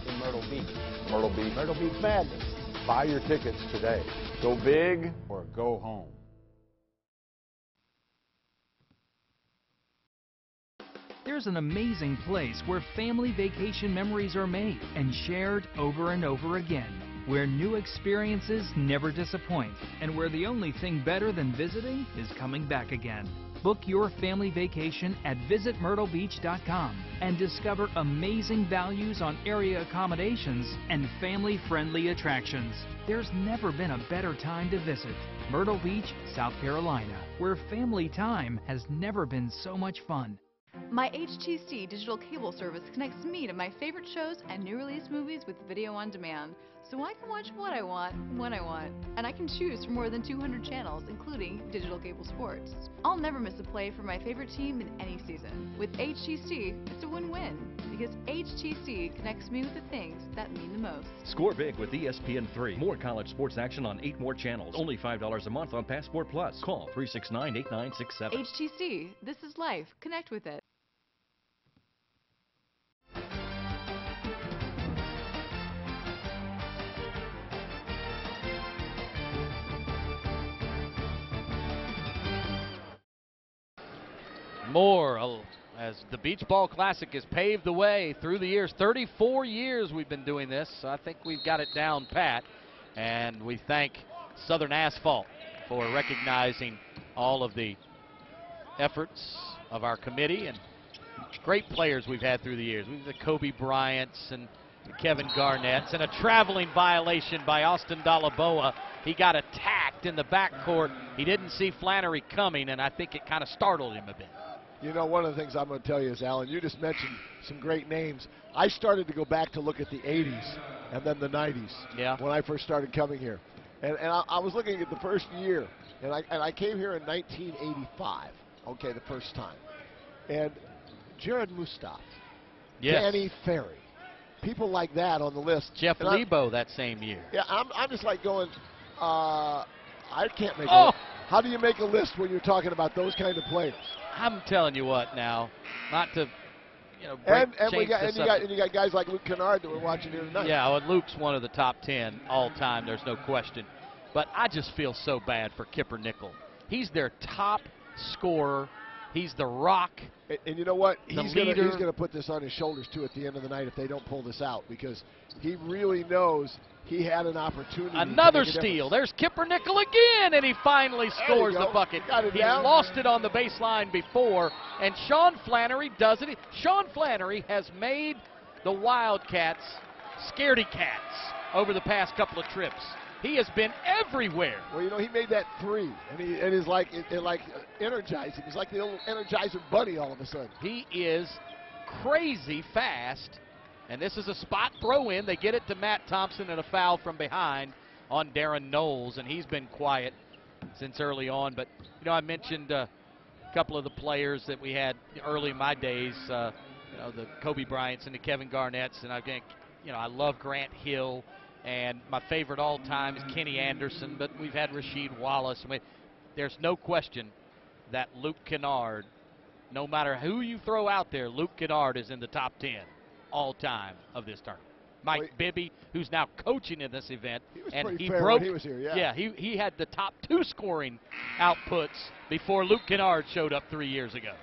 C: in Myrtle Beach.
D: Myrtle Beach.
C: Myrtle Beach Madness.
D: Buy your tickets today.
C: Go big or go home.
M: There's an amazing place where family vacation memories are made and shared over and over again, where new experiences never disappoint, and where the only thing better than visiting is coming back again. Book your family vacation at visitmyrtlebeach.com and discover amazing values on area accommodations and family-friendly attractions. There's never been a better time to visit Myrtle Beach, South Carolina, where family time has never been so much fun.
I: My HTC digital cable service connects me to my favorite shows and new release movies with video on demand, so I can watch what I want, when I want. And I can choose from more than 200 channels, including digital cable sports. I'll never miss a play for my favorite team in any season. With HTC, it's a win-win, because HTC connects me with the things that mean the most.
J: Score big with ESPN3. More college sports action on 8 more channels. Only $5 a month on Passport Plus. Call 369-8967.
I: HTC, this is life. Connect with it.
F: Moore as the Beach Ball Classic has paved the way through the years. 34 years we've been doing this, so I think we've got it down pat. And we thank Southern Asphalt for recognizing all of the efforts of our committee and great players we've had through the years. We've the Kobe Bryants and the Kevin Garnetts, and a traveling violation by Austin Dalaboa. He got attacked in the backcourt. He didn't see Flannery coming, and I think it kind of startled him a bit.
G: You know, one of the things I'm going to tell you is, Alan, you just mentioned some great names. I started to go back to look at the 80s and then the 90s when I first started coming here. And I was looking at the first year, and I came here in 1985, okay, the first time. And Jared Mustaf, Danny Ferry, people like that on the list.
F: Jeff Lebo that same year.
G: Yeah, I'm just like going, I can't make a list. How do you make a list when you're talking about those kind of players?
F: I'm telling you what now, not to,
G: and you got guys like Luke Kennard that we're watching here tonight.
F: Yeah, well, Luke's one of the top 10 all time. There's no question. But I just feel so bad for Kipper Nickel. He's their top scorer. He's the rock.
G: And you know what? He's going
F: to
G: put this on his shoulders, too, at the end of the night if they don't pull this out, because he really knows he had an opportunity.
F: Another steal. There's Kipper Nickel again, and he finally scores the bucket. He lost it on the baseline before, and Sean Flannery does it. Sean Flannery has made the Wildcats scaredy cats over the past couple of trips. He has been everywhere.
G: Well, you know, he made that three, and it is like energizing. He's like the old Energizer Bunny all of a sudden.
F: He is crazy fast, and this is a spot throw-in. They get it to Matt Thompson, and a foul from behind on Darren Knowles, and he's been quiet since early on. But, you know, I mentioned a couple of the players that we had early in my days, the Kobe Bryants and the Kevin Garnetts, and I love Grant Hill. And my favorite all-time is Kenny Anderson, but we've had Rasheed Wallace. There's no question that Luke Kennard, no matter who you throw out there, Luke Kennard is in the top 10 all-time of this tournament. Mike Bibby, who's now coaching in this event,
G: he broke. When he was here,
F: he had the top 2 scoring outputs before Luke Kennard showed up 3 years ago.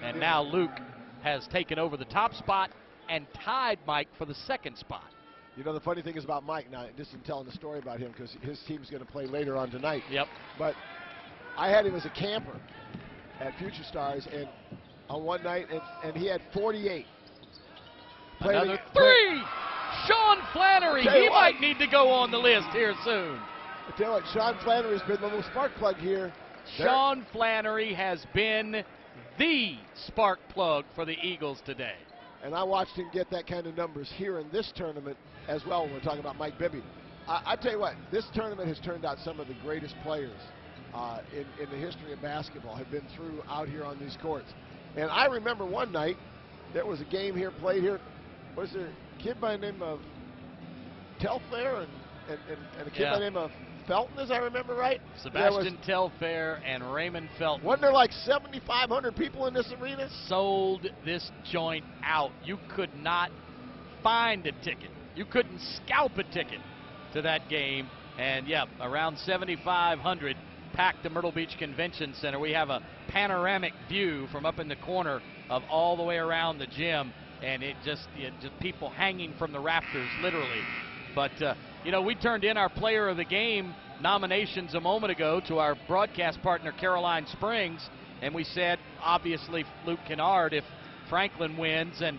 F: And now Luke has taken over the top spot and tied Mike for the second spot.
G: You know, the funny thing is about Mike, now, just in telling the story about him, because his team's going to play later on tonight.
F: Yep.
G: But I had him as a camper at Future Stars, and on one night, and he had 48.
F: Another three! Sean Flannery, he might need to go on the list here soon.
G: I tell you what, Sean Flannery's been the little spark plug here.
F: Sean Flannery has been the spark plug for the Eagles today.
G: And I watched him get that kind of numbers here in this tournament as well when we're talking about Mike Bibby. I tell you what, this tournament has turned out some of the greatest players in the history of basketball have been through out here on these courts. And I remember one night, there was a game here played here. Was there a kid by the name of Telfair and a kid by the name of Felton, as I remember right?
F: Sebastian Telfair and Raymond Felton.
G: Wasn't there like 7,500 people in this arena?
F: Sold this joint out. You could not find a ticket. You couldn't scalp a ticket to that game. And, around 7,500 packed the Myrtle Beach Convention Center. We have a panoramic view from up in the corner of all the way around the gym. And it just people hanging from the rafters, literally. But, we turned in our player of the game nominations a moment ago to our broadcast partner, Caroline Springs, and we said, obviously, Luke Kennard if Franklin wins, and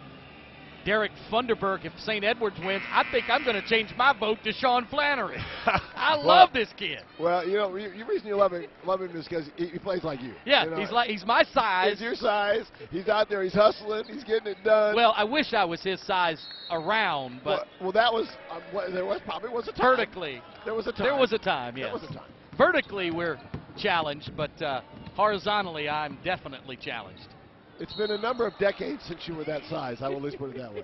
F: Derek Funderburk if St. Edwards wins. I think I'm going to change my vote to Sean Flannery. I love this kid.
G: Well, the reason you love him is because he plays like you.
F: Yeah, he's my size.
G: He's your size. He's out there. He's hustling. He's getting it done.
F: Well, I wish I was his size around, but
G: that was there probably was a time.
F: Vertically,
G: there was a time.
F: There was a time. Yes.
G: There was a time.
F: Vertically, we're challenged, but horizontally, I'm definitely challenged.
G: It's been a number of decades since you were that size. I will at least put it that way.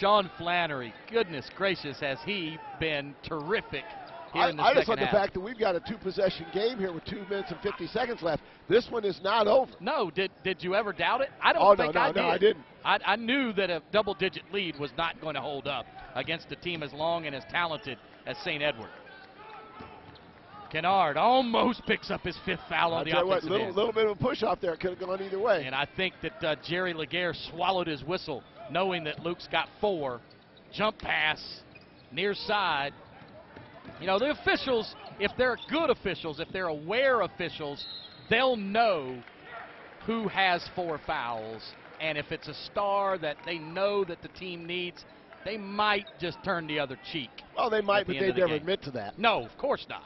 F: Sean Flannery, goodness gracious, has he been terrific here in the second half.
G: I just love the fact that we've got a 2-possession game here with 2 minutes and 50 seconds left. This one is not over.
F: No, did you ever doubt it? I don't think I did.
G: No, I didn't.
F: I knew that a double-digit lead was not going to hold up against a team as long and as talented as St. Edward. Kennard almost picks up his 5th foul on the offensive end.
G: Little bit of a push off there. Could have gone either way.
F: And I think that Jerry Laguerre swallowed his whistle, knowing that Luke's got 4. Jump pass, near side. You know, the officials, if they're good officials, if they're aware officials, they'll know who has 4 fouls. And if it's a star that they know that the team needs, they might just turn the other cheek.
G: Well, they might, but they'd never admit to that.
F: No, of course not.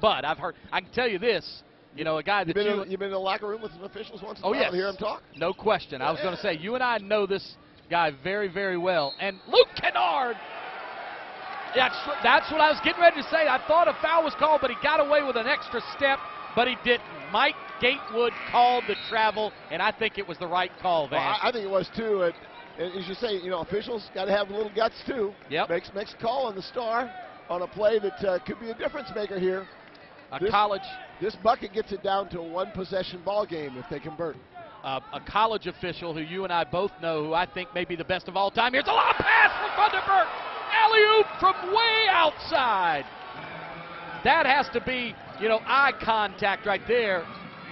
F: But I've heard, I can tell you this, you know, a guy that
G: you've been in the locker room with some officials once in a
F: oh,
G: while
F: yes.
G: to hear him talk?
F: No question. I was going to say, you and I know this guy very, very well. And Luke Kennard, that's what I was getting ready to say. I thought a foul was called, but he got away with an extra step, but he didn't. Mike Gatewood called the travel, and I think it was the right call, Van.
G: Well, I think it was too. And as you say, you know, officials got to have a little guts too.
F: Yep.
G: Makes a call on the star on a play that could be a difference maker here. This bucket gets it down to a 1-possession ball game if they convert.
F: A college official who you and I both know, who I think may be the best of all time. Here's a long pass from Funderburk. Alley-oop from way outside. That has to be, you know, eye contact right there.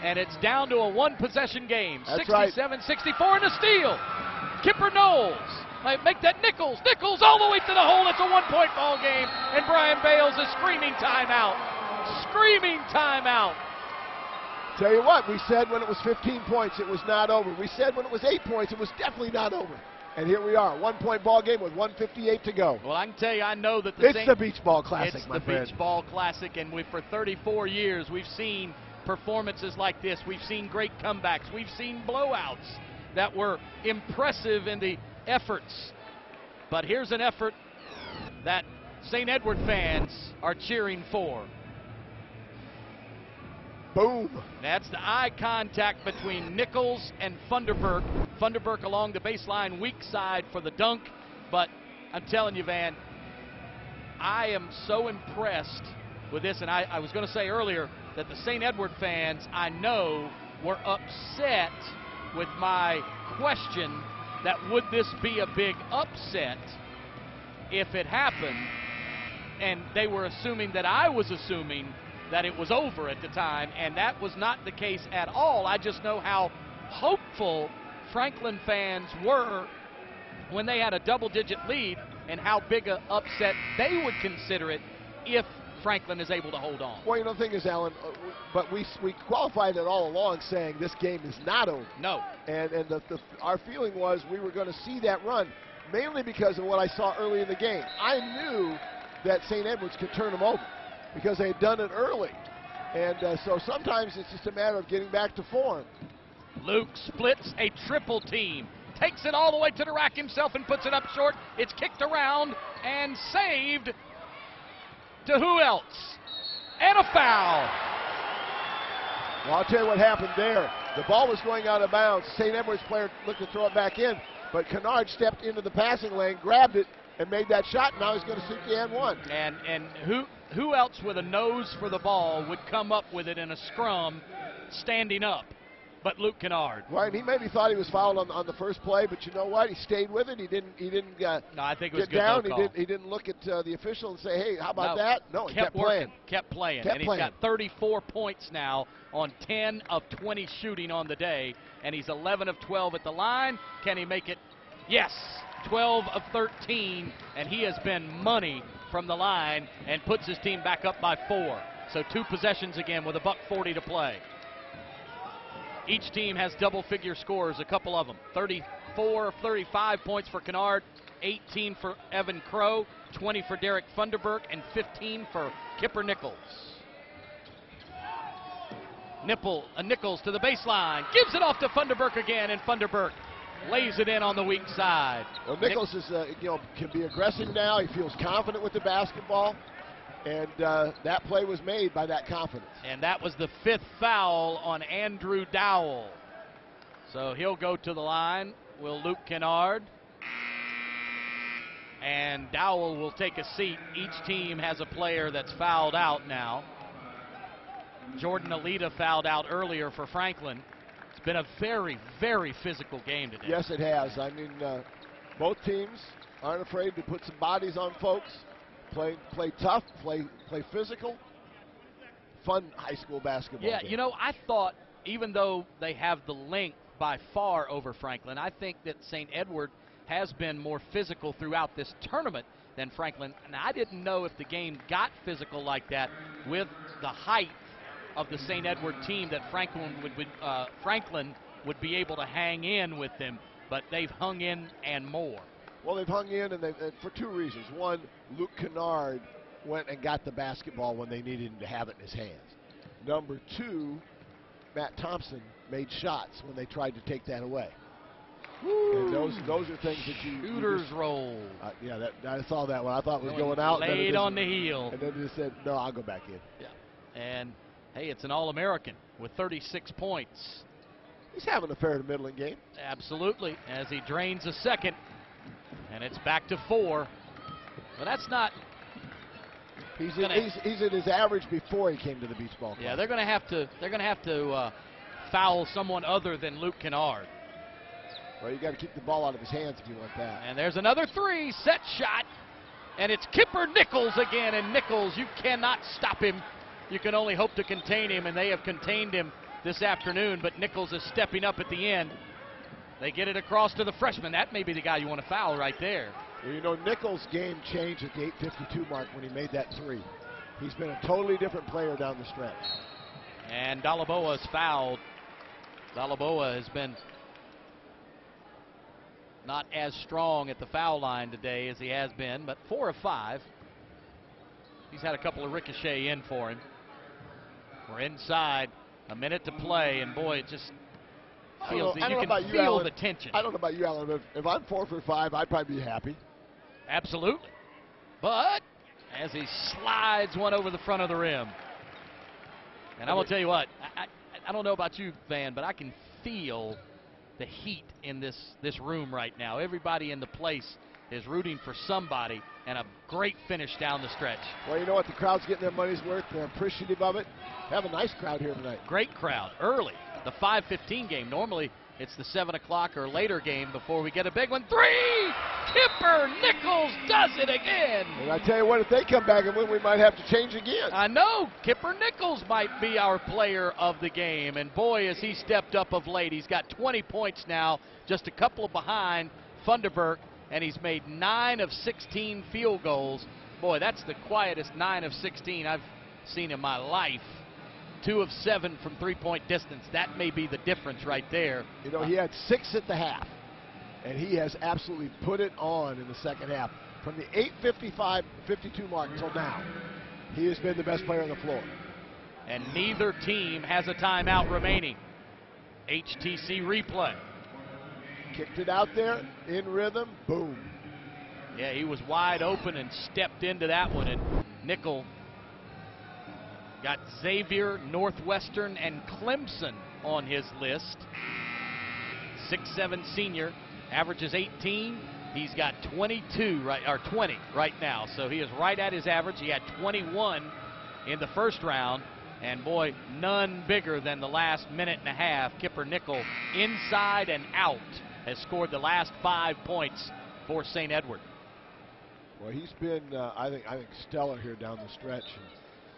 F: And it's down to a 1-possession game. 67-64 and a steal. Kipper Knowles. Make that Nichols. Nichols all the way to the hole. It's a 1-point ball game. And Brian Bales is screaming timeout. Screaming timeout.
G: Tell you what, we said when it was 15 points, it was not over. We said when it was 8 points, it was definitely not over. And here we are, 1-point ball game with 1:58 to go.
F: Well, I can tell you, I know that
G: it's the Beach Ball Classic,
F: it's
G: my
F: the
G: friend.
F: Beach Ball Classic, and for 34 years, we've seen performances like this. We've seen great comebacks. We've seen blowouts that were impressive in the efforts. But here's an effort that St. Edward fans are cheering for.
G: Boom.
F: That's the eye contact between Nichols and Funderburk. Funderburk along the baseline, weak side for the dunk. But I'm telling you, Van, I am so impressed with this. And I was going to say earlier that the St. Edward fans, I know, were upset with my question that would this be a big upset if it happened. And they were assuming that I was assuming that it was over at the time, and that was not the case at all. I just know how hopeful Franklin fans were when they had a double-digit lead and how big an upset they would consider it if Franklin is able to hold on.
G: Well, you know, the thing is, Alan, but we qualified it all along saying this game is not over.
F: No.
G: And our feeling was we were going to see that run, mainly because of what I saw early in the game. I knew that St. Edwards could turn them over because they had done it early. And so sometimes it's just a matter of getting back to form.
F: Luke splits a triple team. Takes it all the way to the rack himself and puts it up short. It's kicked around and saved to who else? And a foul.
G: Well, I'll tell you what happened there. The ball was going out of bounds. St. Edwards player looked to throw it back in, but Kennard stepped into the passing lane, grabbed it, and made that shot. Now he's going to shoot the and one.
F: And who else with a nose for the ball would come up with it in a scrum standing up but Luke Kennard?
G: Right, he maybe thought he was fouled on the first play, but you know what? He stayed with it. He didn't
F: no, I think it was
G: get
F: good
G: down.
F: No call.
G: He didn't look at the official and say, hey, how about that? No, he kept playing.
F: Kept playing. And he's got 34 points now on 10 of 20 shooting on the day, and he's 11 of 12 at the line. Can he make it? Yes, 12 of 13, and he has been money from the line and puts his team back up by 4. So 2 possessions again with $1:40 to play. Each team has double-figure scores, a couple of them. 34 of 35 points for Kennard, 18 for Evan Crow, 20 for Derek Funderburk, and 15 for Kipper Nichols. Nichols to the baseline, gives it off to Funderburk again, and Funderburk lays it in on the weak side.
G: Well, Nichols is, can be aggressive now. He feels confident with the basketball. And that play was made by that confidence.
F: And that was the 5th foul on Andrew Dowell. So he'll go to the line. Will Luke Kennard. And Dowell will take a seat. Each team has a player that's fouled out now. Jordan Alita fouled out earlier for Franklin. It's been a very, very physical game today.
G: Yes, it has. I mean, both teams aren't afraid to put some bodies on folks. Play tough, play physical. fun high school basketball
F: Yeah,
G: game.
F: you know, I thought even though they have the length by far over Franklin, I think that St. Edward has been more physical throughout this tournament than Franklin. And I didn't know if the game got physical like that with the height of the St. Edward team that Franklin would be able to hang in with them, but they've hung in and more.
G: Well, they've hung in, and for two reasons. One, Luke Kennard went and got the basketball when they needed him to have it in his hands. Number two, Matt Thompson made shots when they tried to take that away. And those are things that
F: Shooter's roll.
G: Yeah, I saw that one. I thought it was going out.
F: Laid on the heel.
G: And then they just said, no, I'll go back in.
F: Yeah. And, hey, it's an All-American with 36 points.
G: He's having a fair to middling game.
F: Absolutely, as he drains a second. And it's back to 4. But that's not...
G: He's at his average before he came to the beach ball club.
F: Yeah, they're going to have to foul someone other than Luke Kennard.
G: Well, you got to keep the ball out of his hands if you want that.
F: And there's another 3, set shot, and it's Kipper Nichols again. And Nichols, you cannot stop him. You can only hope to contain him, and they have contained him this afternoon. But Nichols is stepping up at the end. They get it across to the freshman. That may be the guy you want to foul right there.
G: Well, you know, Nichols' game changed at the 8:52 mark when he made that 3. He's been a totally different player down the stretch.
F: And Dalaboa is fouled. Dalaboa has been not as strong at the foul line today as he has been, but 4 of 5. He's had a couple of ricochet in for him. We're inside, a minute to play, and boy, it just feels that you can feel the tension.
G: I don't know about you, Alan, but if I'm 4 for 5, I'd probably be happy.
F: Absolutely. But as he slides one over the front of the rim. And I will tell you what, I don't know about you, Van, but I can feel the heat in this room right now. Everybody in the place is rooting for somebody, and a great finish down the stretch.
G: Well, you know what? The crowd's getting their money's worth. They're appreciative of it. Have a nice crowd here tonight.
F: Great crowd. Early. The 5:15 game. Normally, it's the 7 o'clock or later game before we get a big one. 3! Kipper Nichols does it again.
G: And I tell you what, if they come back and win, we might have to change again.
F: I know. Kipper Nichols might be our player of the game. And boy, has he stepped up of late. He's got 20 points now, just a couple behind Funderburk, and he's made 9 of 16 field goals. Boy, that's the quietest 9 of 16 I've seen in my life. 2 of 7 from three-point distance. That may be the difference right there.
G: You know, he had 6 at the half, and he has absolutely put it on in the second half. From the 8:55-52 mark until now, he has been the best player on the floor.
F: And neither team has a timeout remaining. HTC replay.
G: Kicked it out there, in rhythm, boom.
F: Yeah, he was wide open and stepped into that one, and Nickel got Xavier, Northwestern, and Clemson on his list. 6'7" senior, averages 18. He's got 20 right now, so he is right at his average. He had 21 in the first round, and boy, none bigger than the last minute and a half. Kipper Nickel, inside and out, has scored the last 5 points for St. Edward.
G: Well, he's been, I think, stellar here down the stretch.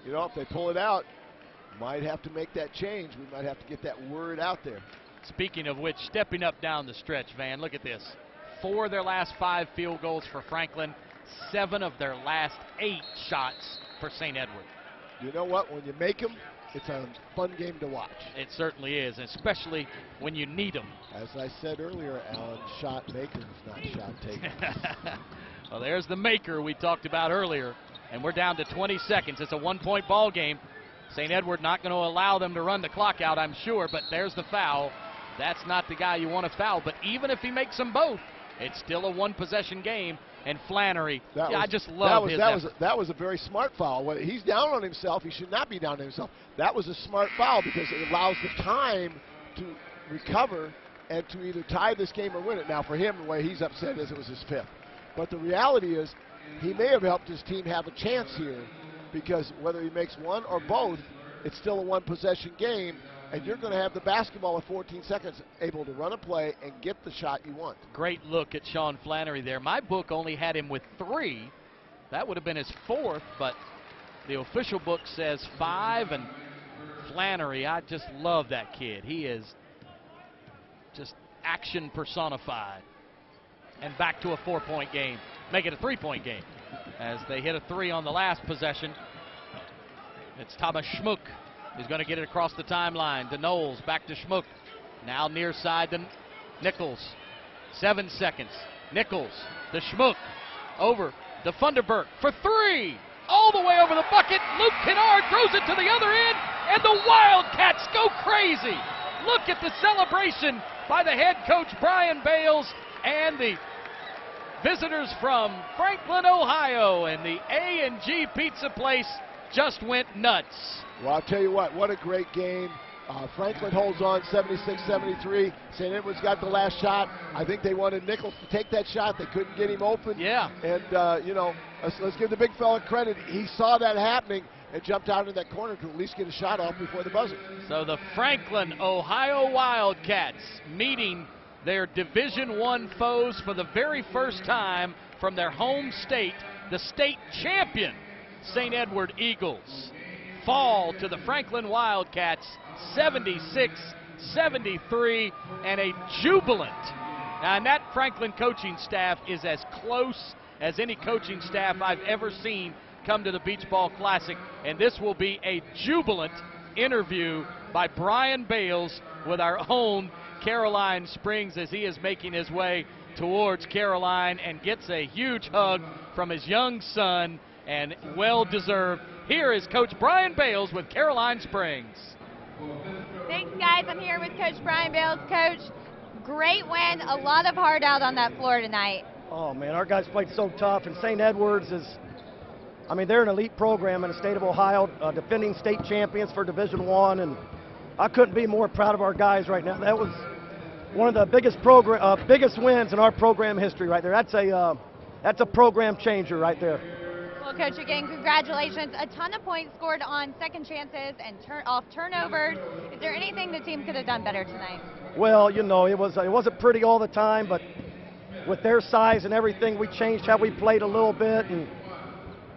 G: You know, if they pull it out, might have to make that change. We might have to get that word out there.
F: Speaking of which, stepping up down the stretch, Van, look at this. 4 of their last 5 field goals for Franklin, 7 of their last 8 shots for St. Edward.
G: You know what? When you make them, it's a fun game to watch.
F: It certainly is, especially when you need them.
G: As I said earlier, Alan, shot makers, not shot takers.
F: Well, there's the maker we talked about earlier. And we're down to 20 seconds. It's a 1-point ball game. St. Edward not going to allow them to run the clock out, I'm sure, but there's the foul. That's not the guy you want to foul, but even if he makes them both, it's still a 1-possession game. And Flannery, I just love his effort.
G: That was a very smart foul. He's down on himself. He should not be down on himself. That was a smart foul because it allows the time to recover and to either tie this game or win it. Now, for him, the way he's upset is it was his 5th. But the reality is, he may have helped his team have a chance here because whether he makes one or both, it's still a 1-possession game, and you're going to have the basketball with 14 seconds able to run a play and get the shot you want.
F: Great look at Sean Flannery there. My book only had him with 3. That would have been his 4th, but The official book says 5, and Flannery, I just love that kid. He is just action personified. And back to a 4-point game. Make it a 3-point game as they hit a 3 on the last possession. It's Thomas Schmook who's going to get it across the timeline to Knowles. Back to Schmook. Now near side to Nichols. 7 seconds. Nichols to Schmook. Over to Funderburk for 3. All the way over the bucket. Luke Kennard throws it to the other end, and the Wildcats go crazy. Look at the celebration by the head coach, Brian Bales, and the visitors from Franklin, Ohio, and the A&G Pizza place just went nuts.
G: Well, I'll tell you what a great game. Franklin holds on 76-73. St. Edward's got the last shot. I think they wanted Nichols to take that shot. They couldn't get him open.
F: Yeah.
G: And, you know, let's give the big fella credit. He saw that happening and jumped out in that corner to at least get a shot off before the buzzer.
F: So the Franklin, Ohio Wildcats meeting their Division I foes for the very first time from their home state, the state champion, St. Edward Eagles. Fall to the Franklin Wildcats 76-73, and a jubilant. And that Franklin coaching staff is as close as any coaching staff I've ever seen come to the Beach Ball Classic, and this will be a jubilant interview by Brian Bales with our own Caroline Springs as he is making his way towards Caroline and gets a huge hug from his young son, and well-deserved. Here is Coach Brian Bales with Caroline Springs.
K: Thanks, guys. I'm here with Coach Brian Bales. Coach, great win. A lot of heart out on that floor tonight.
L: Oh, man, our guys played so tough, and St. Edwards is, I mean, they're an elite program in the state of Ohio, defending state champions for Division I, and I couldn't be more proud of our guys right now. That was one of the biggest wins in our program history right there. That's a program changer right there.
K: Well, Coach, again, congratulations. A ton of points scored on second chances and off turnovers. Is there anything the team could have done better tonight?
L: Well, you know, it wasn't pretty all the time, but with their size and everything, we changed how we played a little bit. And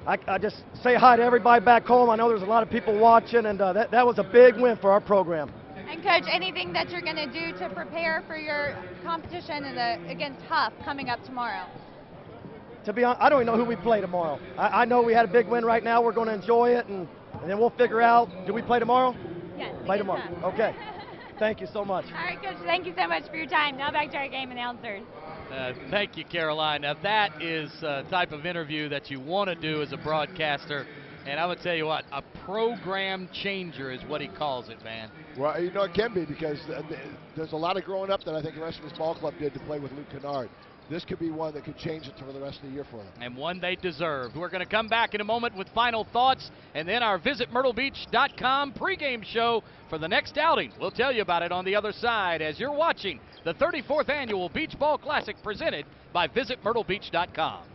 L: I just say hi to everybody back home. I know there's a lot of people watching, and that was a big win for our program.
K: And, Coach, anything that you're going to do to prepare for your competition against Huff coming up tomorrow?
L: To be honest, I don't even know who we play tomorrow. I know we had a big win right now. We're going to enjoy it, and then we'll figure out, do we play tomorrow?
K: Yes.
L: Play tomorrow. Okay. Thank you so much.
K: All right, Coach, thank you so much for your time. Now back to our game announcers.
F: Thank you, Caroline. Now, that is a type of interview that you want to do as a broadcaster. And I would tell you what, a program changer is what he calls it, man.
G: Well, you know, it can be, because there's a lot of growing up that I think the rest of this ball club did to play with Luke Kennard. This could be one that could change it for the rest of the year for them. And one they deserve. We're going to come back in a moment with final thoughts, and then our VisitMyrtleBeach.com pregame show for the next outing. We'll tell you about it on the other side as you're watching the 34th Annual Beach Ball Classic presented by VisitMyrtleBeach.com.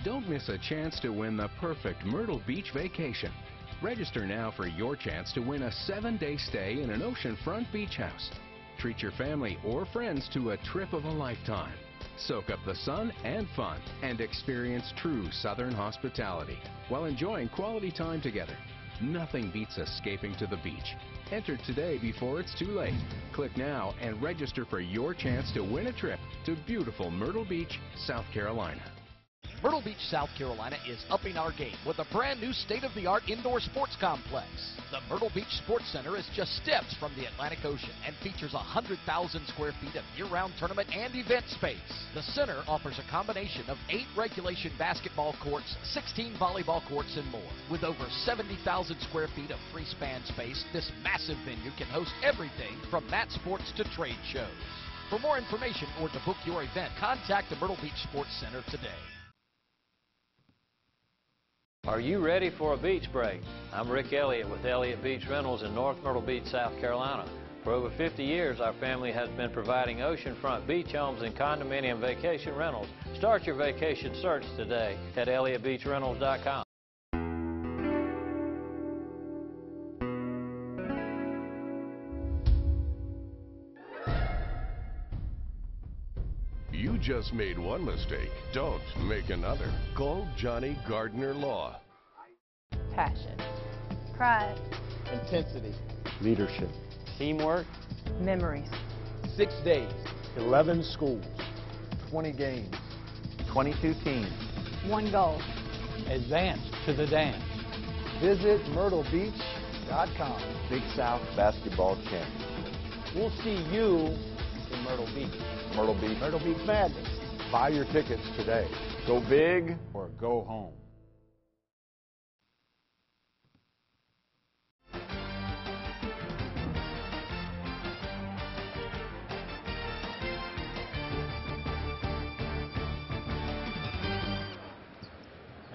A: Don't miss a chance to win the perfect Myrtle Beach vacation. Register now for your chance to win a 7-day stay in an oceanfront beach house. Treat your family or friends to a trip of a lifetime. Soak up the sun and fun and experience true Southern hospitality while enjoying quality time together. Nothing beats escaping to the beach. Enter today before it's too late. Click now and register for your chance to win a trip to beautiful Myrtle Beach, South Carolina.
U: Myrtle Beach, South Carolina is upping our game with a brand new state-of-the-art indoor sports complex. The Myrtle Beach Sports Center is just steps from the Atlantic Ocean and features 100,000 square feet of year-round tournament and event space. The center offers a combination of 8 regulation basketball courts, 16 volleyball courts, and more. With over 70,000 square feet of free span space, this massive venue can host everything from mat sports to trade shows. For more information or to book your event, contact the Myrtle Beach Sports Center today.
R: Are you ready for a beach break? I'm Rick Elliott with Elliott Beach Rentals in North Myrtle Beach, South Carolina. For over 50 years, our family has been providing oceanfront beach homes and condominium vacation rentals. Start your vacation search today at ElliottBeachRentals.com.
S: just made one mistake. Don't make another. Call Johnny Gardner Law.
T: Passion. Pride.
C: Intensity.
D: Leadership.
C: Teamwork.
T: Memories.
C: 6 days.
G: 11 schools. 20 games.
D: 22 teams.
T: One goal.
B: Advance to the dance.
C: Visit MyrtleBeach.com.
D: Big South basketball champion.
C: We'll see you in Myrtle Beach.
D: Myrtle Beach.
C: Myrtle Beach Madness.
D: Buy your tickets today.
C: Go big or go home.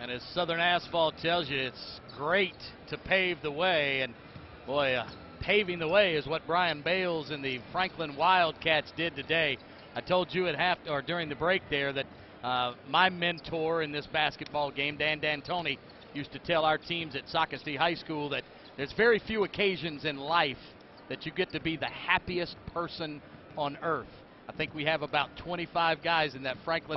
F: And as Southern Asphalt tells you, it's great to pave the way. And boy, paving the way is what Brian Bales and the Franklin Wildcats did today. I told you during the break there that my mentor in this basketball game, Dan D'Antoni, used to tell our teams at Socastee High School that there's very few occasions in life that you get to be the happiest person on earth. I think we have about 25 guys in that Franklin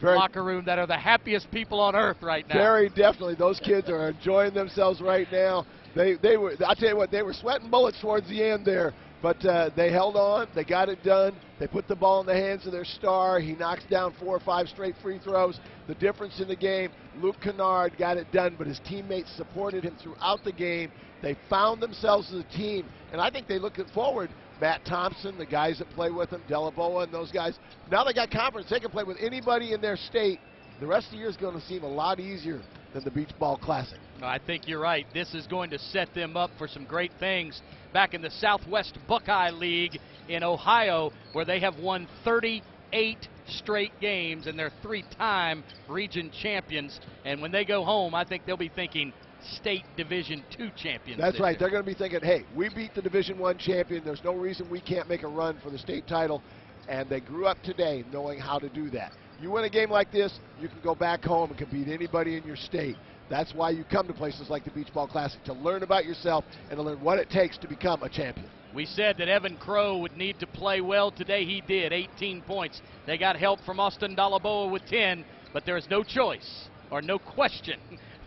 F: locker room that are the happiest people on earth right now.
G: Very definitely. Those kids are enjoying themselves right now. They were, I'll tell you what, they were sweating bullets towards the end there, but they held on. They got it done. They put the ball in the hands of their star. He knocks down 4 or 5 straight free throws. The difference in the game, Luke Kennard got it done, but his teammates supported him throughout the game. They found themselves as a team, and I think they look forward. Matt Thompson, the guys that play with him, Delaboa and those guys. Now they got confidence. They can play with anybody in their state. The rest of the year is going to seem a lot easier than the Beach Ball Classic.
F: I think you're right. This is going to set them up for some great things back in the Southwest Buckeye League in Ohio, where they have won 38 straight games, and they're 3-time region champions. And when they go home, I think they'll be thinking state Division II champions.
G: That's right. They're going to be thinking, hey, we beat the Division I champion. There's no reason we can't make a run for the state title. And they grew up today knowing how to do that. You win a game like this, you can go back home and compete anybody in your state. That's why you come to places like the Beach Ball Classic, to learn about yourself and to learn what it takes to become a champion.
F: We said that Evan Crow would need to play well today. He did, 18 points. They got help from Austin Dalaboa with 10, but there is no choice or no question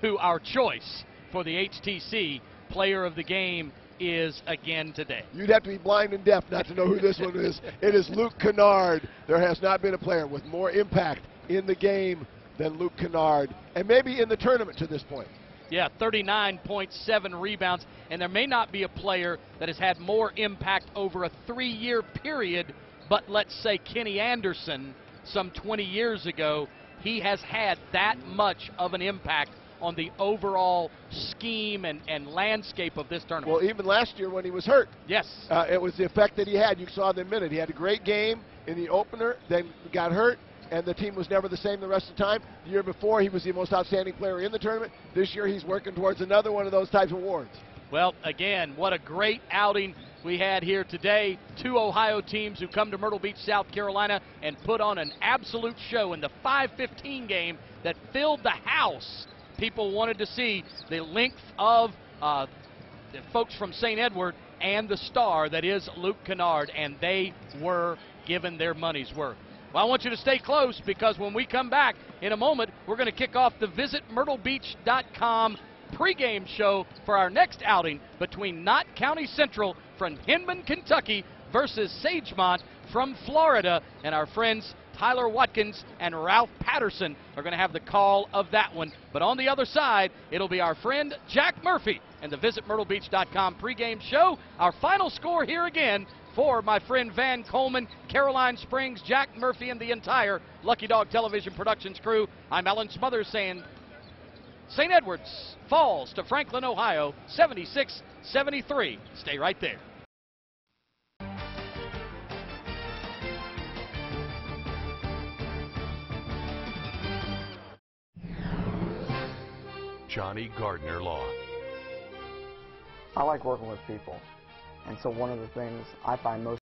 F: who our choice for the HTC Player of the Game is again today.
G: You'd have to be blind and deaf not to know who this one is. It is Luke Kennard. There has not been a player with more impact in the game than Luke Kennard, and maybe in the tournament to this point.
F: Yeah, 39.7 rebounds, and there may not be a player that has had more impact over a 3-year period, but let's say Kenny Anderson some 20 years ago, he has had that much of an impact on the overall scheme and landscape of this tournament.
G: Well, even last year when he was hurt.
F: Yes.
G: It was the effect that he had. You saw in the minute. He had a great game in the opener, then got hurt, and the team was never the same the rest of the time. The year before, he was the most outstanding player in the tournament. This year, he's working towards another one of those types of awards.
F: Well, again, what a great outing we had here today. 2 Ohio teams who come to Myrtle Beach, South Carolina, and put on an absolute show in the 5:15 game that filled the house. People wanted to see the length of the folks from St. Edward and the star that is Luke Kennard, and they were given their money's worth. Well, I want you to stay close, because when we come back in a moment, we're going to kick off the VisitMyrtleBeach.com pregame show for our next outing between Knott County Central from Hinman, Kentucky versus Sagemont from Florida, and our friends Tyler Watkins and Ralph Patterson are going to have the call of that one. But on the other side, it'll be our friend Jack Murphy and the VisitMyrtleBeach.com pregame show. Our final score here again for my friend Van Coleman, Caroline Springs, Jack Murphy, and the entire Lucky Dog Television Productions crew. I'm Alan Smothers saying St. Edwards falls to Franklin, Ohio, 76-73. Stay right there.
S: Johnny Gardner Law.
E: I like working with people, and so one of the things I find most